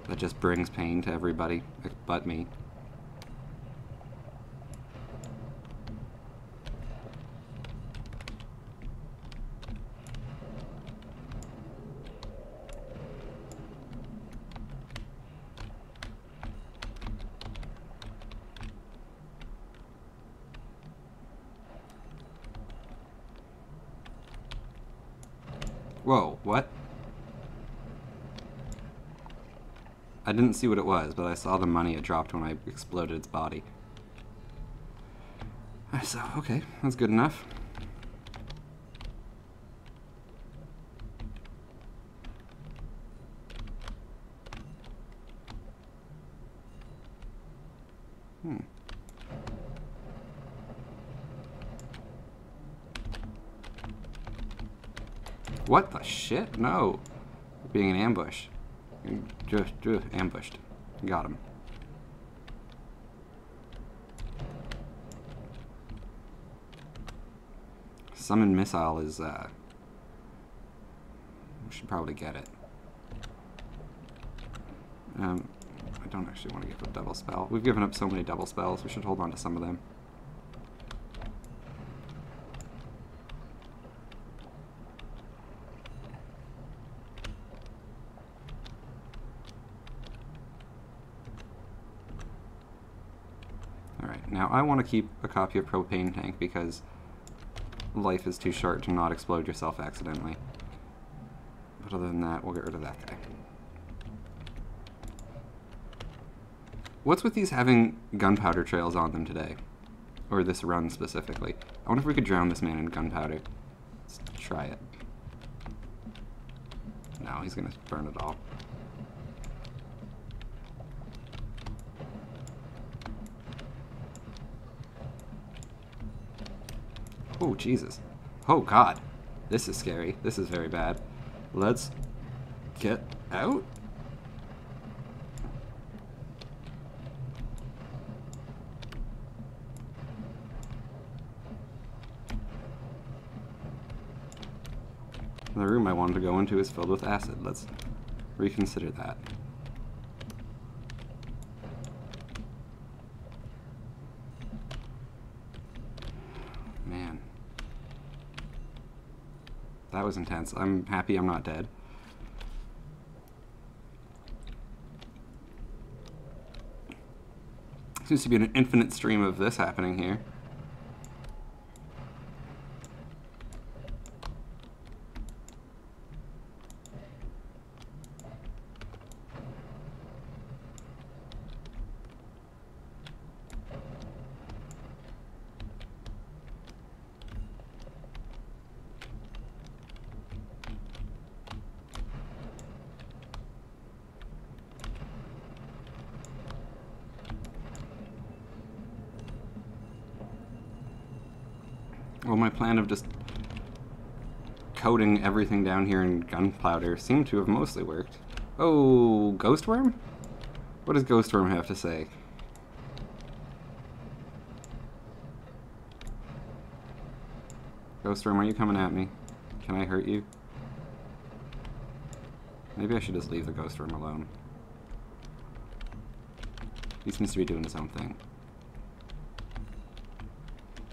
that just brings pain to everybody but me. Whoa, what? I didn't see what it was, but I saw the money it dropped when I exploded its body. So, okay, that's good enough. What the shit? No. Being an ambush. Just ambushed. Got him. Summon missile is, we should probably get it. I don't actually want to give a double spell. We've given up so many double spells, we should hold on to some of them. Now, I want to keep a copy of Propane Tank because life is too short to not explode yourself accidentally. But other than that, we'll get rid of that guy. What's with these having gunpowder trails on them today? Or this run specifically? I wonder if we could drown this man in gunpowder. Let's try it. No, he's gonna burn it all. Oh, Jesus. Oh, God. This is scary. This is very bad. Let's get out. The room I wanted to go into is filled with acid. Let's reconsider that. Man. That was intense. I'm happy I'm not dead. Seems to be an infinite stream of this happening here. Well, my plan of just coating everything down here in gunpowder seemed to have mostly worked. Oh, Ghost Worm? What does Ghost Worm have to say? Ghost Worm, are you coming at me? Can I hurt you? Maybe I should just leave the Ghost Worm alone. He seems to be doing his own thing.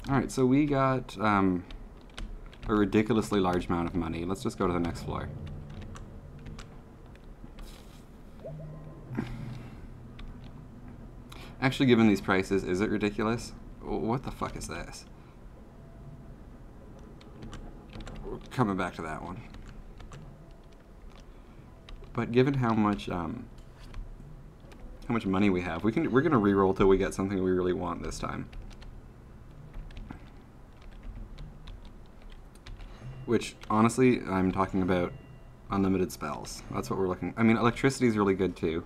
Alright, so we got a ridiculously large amount of money. Let's just go to the next floor. Actually, given these prices, is it ridiculous? What the fuck is this? We're coming back to that one. But given how much money we have, we're gonna reroll till we get something we really want this time. Which, honestly, I'm talking about unlimited spells. That's what we're looking... I mean, electricity is really good, too.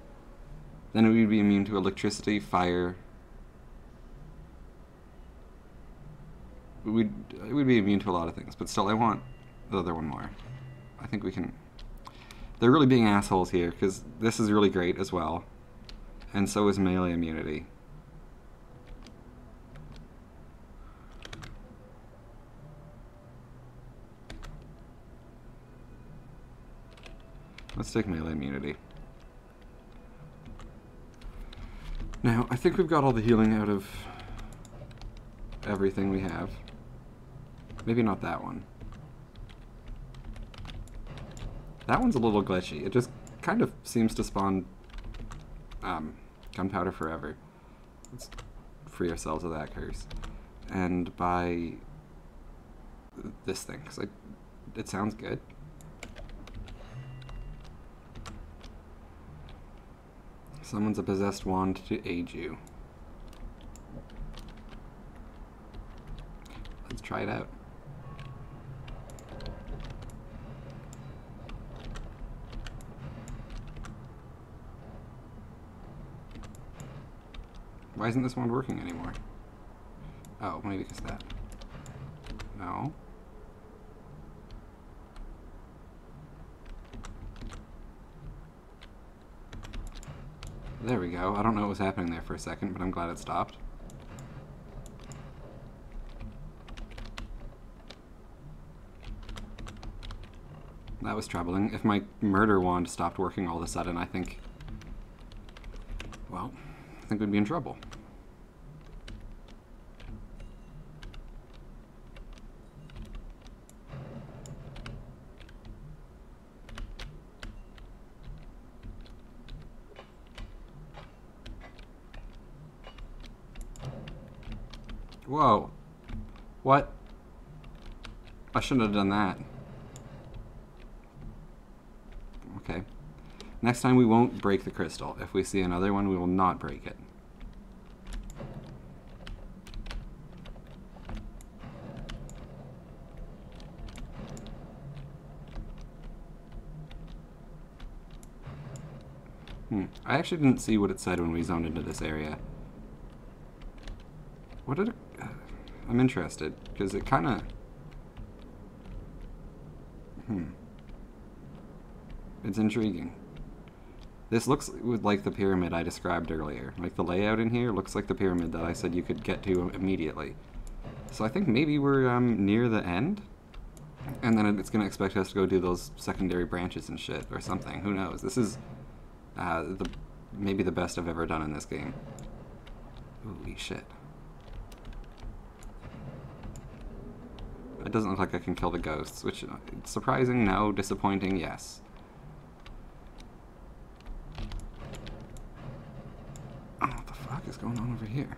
Then we'd be immune to electricity, fire... We'd be immune to a lot of things, but still, I want the other one more. I think we can... They're really being assholes here, because this is really great as well. And so is melee immunity. Let's take melee immunity. Now, I think we've got all the healing out of everything we have. Maybe not that one. That one's a little glitchy. It just kind of seems to spawn gunpowder forever. Let's free ourselves of that curse. And buy this thing, because it sounds good. Summons a possessed wand to aid you. Let's try it out. Why isn't this wand working anymore? Oh, maybe because that. No. There we go. I don't know what was happening there for a second, but I'm glad it stopped. That was troubling. If my murder wand stopped working all of a sudden, I think... Well, I think we'd be in trouble. Whoa. What? I shouldn't have done that. Okay. Next time we won't break the crystal. If we see another one, we will not break it. I actually didn't see what it said when we zoned into this area. What did it... I'm interested, because it kind of... It's intriguing. This looks like the pyramid I described earlier. Like, the layout in here looks like the pyramid that I said you could get to immediately. So I think maybe we're near the end? And then it's going to expect us to go do those secondary branches and shit, or something. Who knows? This is maybe the best I've ever done in this game. Holy shit. It doesn't look like I can kill the ghosts, which, surprising, no. Disappointing, yes. Oh, what the fuck is going on over here?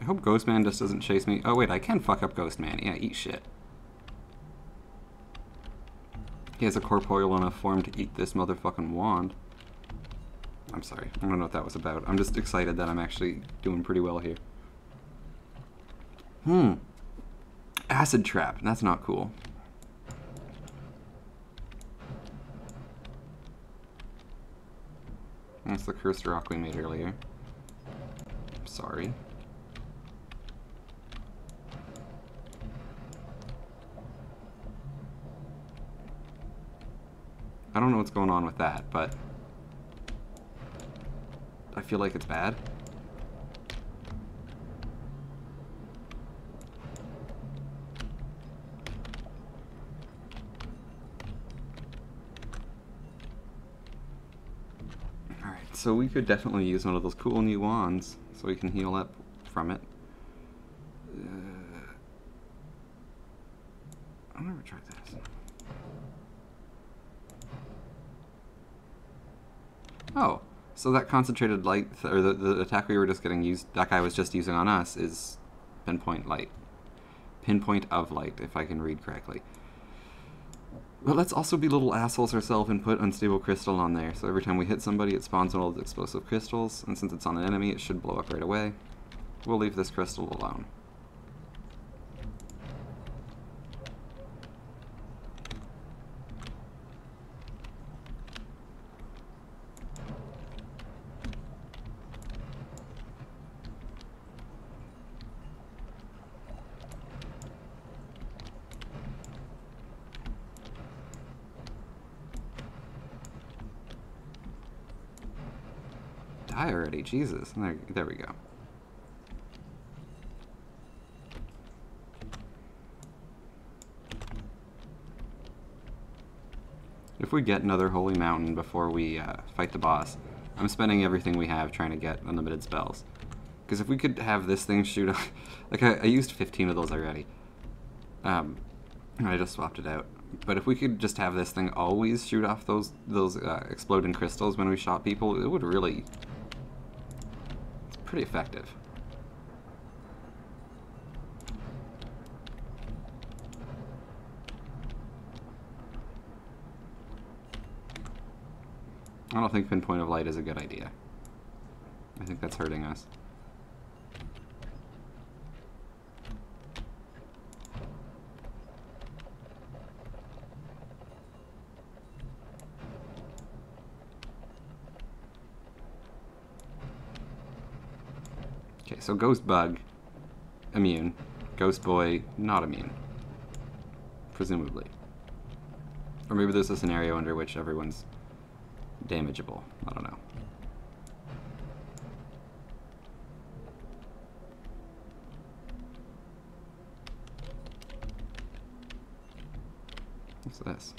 I hope Ghostman just doesn't chase me. Oh wait, I can fuck up Ghostman. Yeah, eat shit. He has a corporeal enough form to eat this motherfucking wand. I'm sorry. I don't know what that was about. I'm just excited that I'm actually doing pretty well here. Acid trap. That's not cool. That's the cursed rock we made earlier. I'm sorry. I don't know what's going on with that, but I feel like it's bad. Alright, so we could definitely use one of those cool new wands so we can heal up from it. I've never tried this. Oh, so that concentrated light, or the attack we were just getting used, that guy was just using on us, is pinpoint light. Pinpoint of light, if I can read correctly. But let's also be little assholes ourselves and put unstable crystal on there, so every time we hit somebody it spawns one of those explosive crystals, and since it's on an enemy it should blow up right away. We'll leave this crystal alone. Die already, Jesus. There we go. If we get another holy mountain before we fight the boss, I'm spending everything we have trying to get unlimited spells. Because if we could have this thing shoot off... Like, I used 15 of those already. I just swapped it out. But if we could just have this thing always shoot off those exploding crystals when we shot people, it would really... It's pretty effective. I don't think pinpoint of light is a good idea. I think that's hurting us. Okay, so Ghost Bug, immune. Ghost Boy, not immune. Presumably. Or maybe there's a scenario under which everyone's damageable. I don't know. What's this?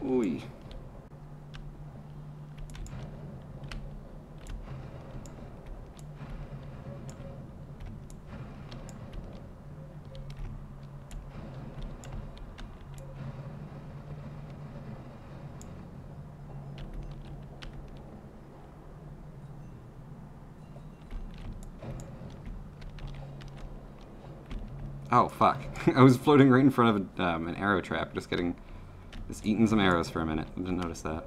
Ooh. Oh, fuck. I was floating right in front of an arrow trap, just eating some arrows for a minute. I didn't notice that.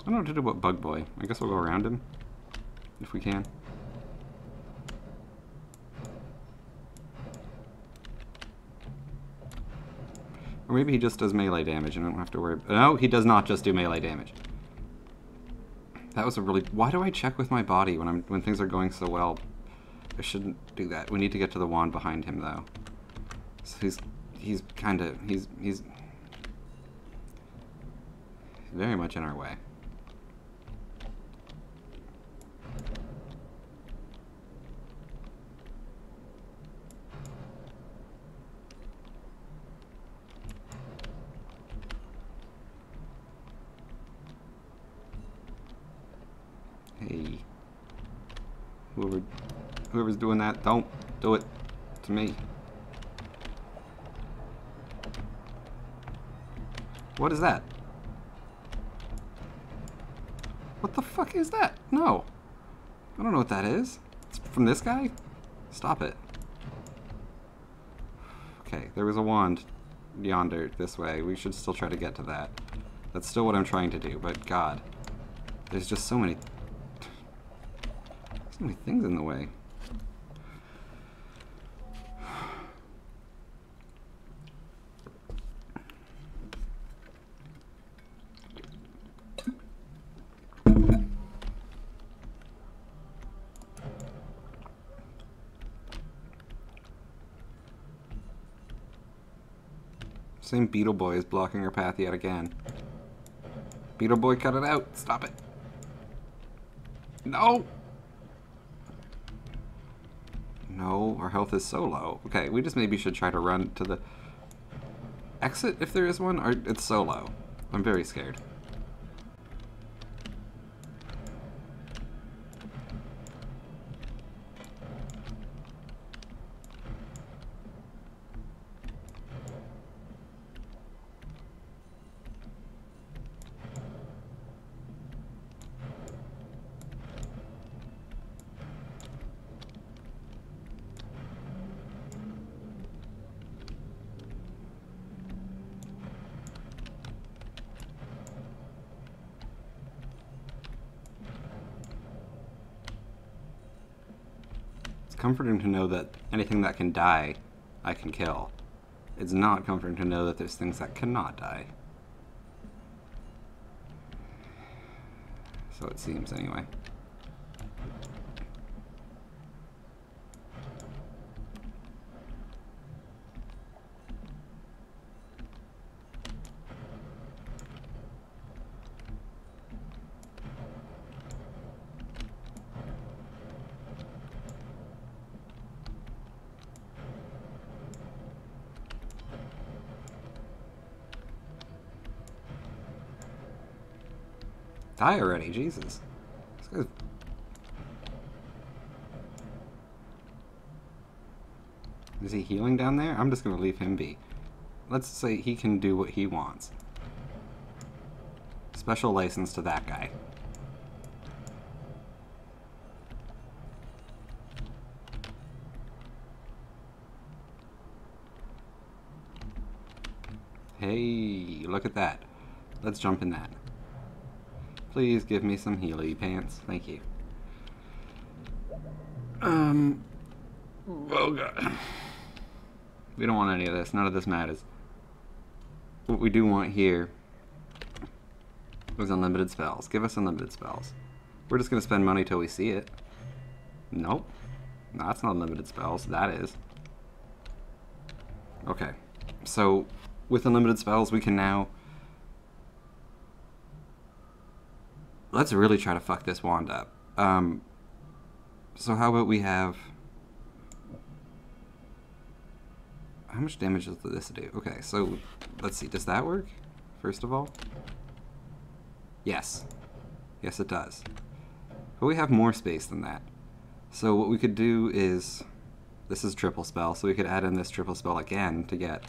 I don't know what to do about Bug Boy. I guess we'll go around him, if we can. Or maybe he just does melee damage and I don't have to worry. No, he does not just do melee damage. That was a really... Why do I check with my body when things are going so well? I shouldn't do that. We need to get to the wand behind him, though. So he's kind of... He's very much in our way. Hey, whoever's doing that, don't do it to me. What is that? What the fuck is that? No. I don't know what that is. It's from this guy? Stop it. Okay, there was a wand yonder this way. We should still try to get to that. That's still what I'm trying to do, but God. There's just so many things in the way. Same Beetle Boy is blocking our path yet again. Beetle Boy, cut it out. Stop it. No! No, our health is so low. Okay, we just maybe should try to run to the exit if there is one, or it's so low. I'm very scared. Comforting to know that anything that can die, I can kill. It's not comforting to know that there's things that cannot die. So it seems, anyway. Die already, Jesus. This guy's... Is he healing down there? I'm just gonna leave him be. Let's say he can do what he wants. Special license to that guy. Hey, look at that. Let's jump in that. Please give me some Healy pants. Thank you. Oh god. We don't want any of this. None of this matters. What we do want here is unlimited spells. Give us unlimited spells. We're just going to spend money till we see it. Nope. No, that's not unlimited spells. That is. Okay. So, with unlimited spells, we can now... Let's really try to fuck this wand up. So how about we have... How much damage does this do? Okay, so let's see. Does that work? First of all? Yes. Yes, it does. But we have more space than that. So what we could do is... This is triple spell, so we could add in this triple spell again to get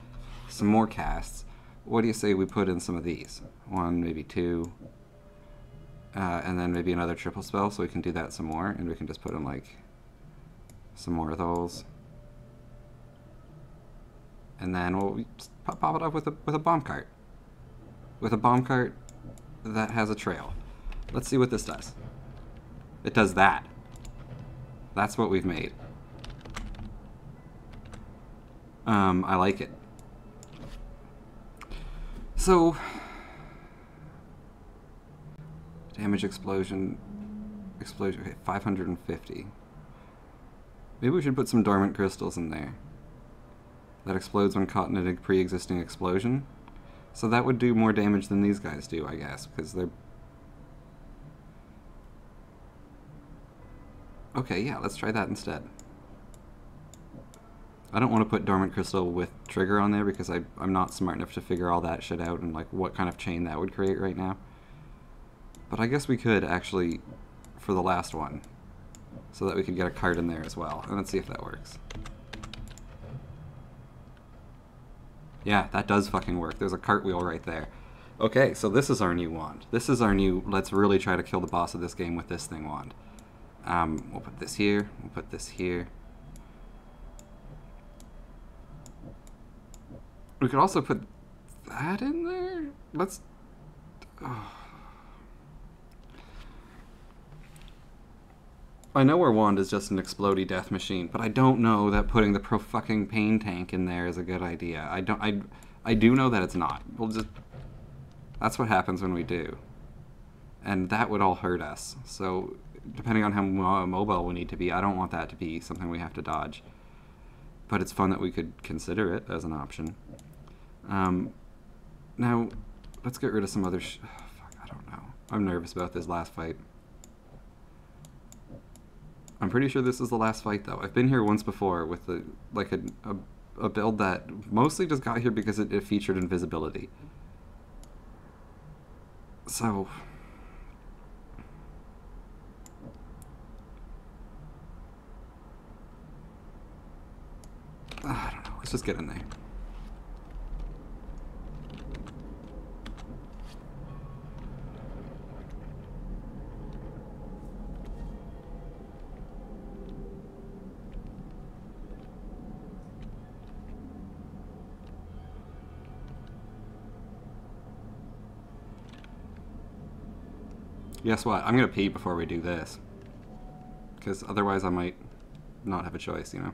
some more casts. What do you say we put in some of these? 1, maybe 2. And then maybe another triple spell, so we can do that some more. And we can just put in, like, some more of those. And then we'll just pop it up with a bomb cart. With a bomb cart that has a trail. Let's see what this does. It does that. That's what we've made. I like it. So, damage explosion, okay, 550. Maybe we should put some dormant crystals in there. That explodes when caught in a pre-existing explosion. So that would do more damage than these guys do, I guess, because they're... Okay, yeah, let's try that instead. I don't want to put dormant crystal with trigger on there because I'm not smart enough to figure all that shit out and like what kind of chain that would create right now. But I guess we could actually for the last one, so that we could get a card in there as well. And let's see if that works. Yeah, that does fucking work. There's a cartwheel right there. Okay, so this is our new wand. This is our new, let's really try to kill the boss of this game with this thing wand. We'll put this here, we'll put this here. We could also put that in there? Let's... Oh. I know our wand is just an explodey death machine, but I don't know that putting the fucking pain tank in there is a good idea. I do know that it's not. We'll just... That's what happens when we do. And that would all hurt us. So, depending on how mobile we need to be, I don't want that to be something we have to dodge. But it's fun that we could consider it as an option. Now, let's get rid of some other fuck, I don't know. I'm nervous about this last fight. I'm pretty sure this is the last fight, though. I've been here once before with a build that mostly just got here because it featured invisibility. So... I don't know. Let's just get in there. Guess what? I'm gonna pee before we do this. Because otherwise I might not have a choice, you know?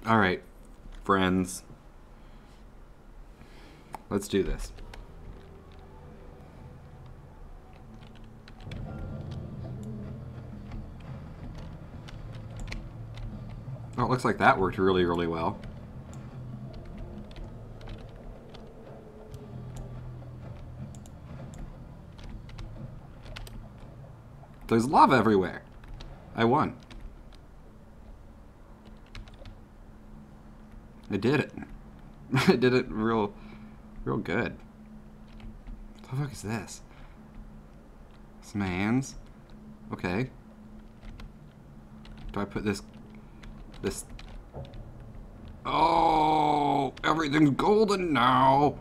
Alright, friends. Let's do this. Oh, it looks like that worked really, really well. There's lava everywhere. I won. I did it. I did it real good. What the fuck is this? Some hands. Okay. Do I put this... Oh! Everything's golden now!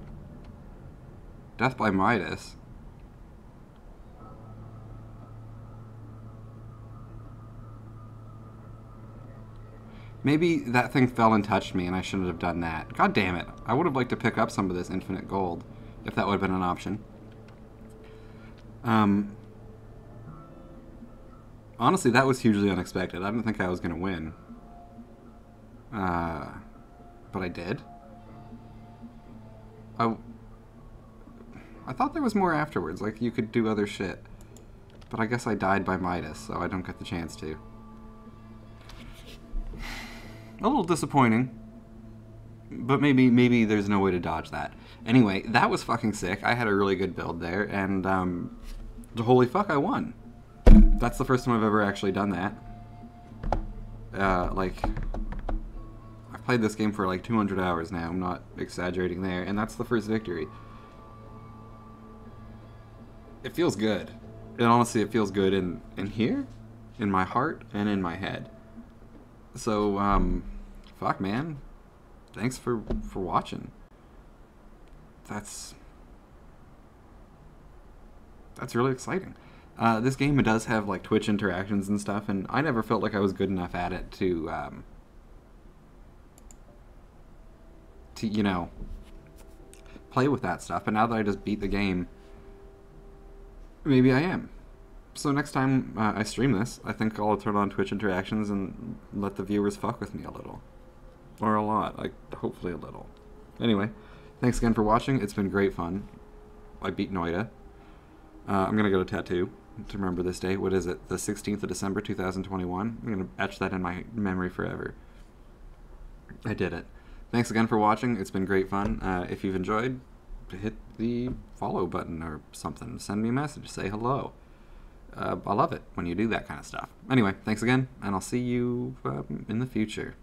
Death by Midas. Maybe that thing fell and touched me and I shouldn't have done that. God damn it. I would have liked to pick up some of this infinite gold, if that would have been an option. Honestly, that was hugely unexpected. I didn't think I was going to win. But I did. I thought there was more afterwards, like you could do other shit. But I guess I died by Midas, so I don't get the chance to. A little disappointing. But maybe there's no way to dodge that. Anyway, that was fucking sick. I had a really good build there, and holy fuck, I won. That's the first time I've ever actually done that. Like, I've played this game for like 200 hours now, I'm not exaggerating there, and that's the first victory. It feels good. And honestly, it feels good in here, in my heart, and in my head. So, fuck, man. Thanks for watching. That's really exciting. This game does have like Twitch interactions and stuff, and I never felt like I was good enough at it to you know, play with that stuff. But now that I just beat the game, maybe I am. So next time I stream this, I think I'll turn on Twitch interactions and let the viewers fuck with me a little. Or a lot, like hopefully a little. Anyway, thanks again for watching. It's been great fun. I beat Noita. I'm going to go to Tattoo to remember this day. What is it? The 16th of December, 2021. I'm going to etch that in my memory forever. I did it. Thanks again for watching. It's been great fun. If you've enjoyed, hit the follow button or something. Send me a message. Say hello. I love it when you do that kind of stuff. Anyway, thanks again, and I'll see you in the future.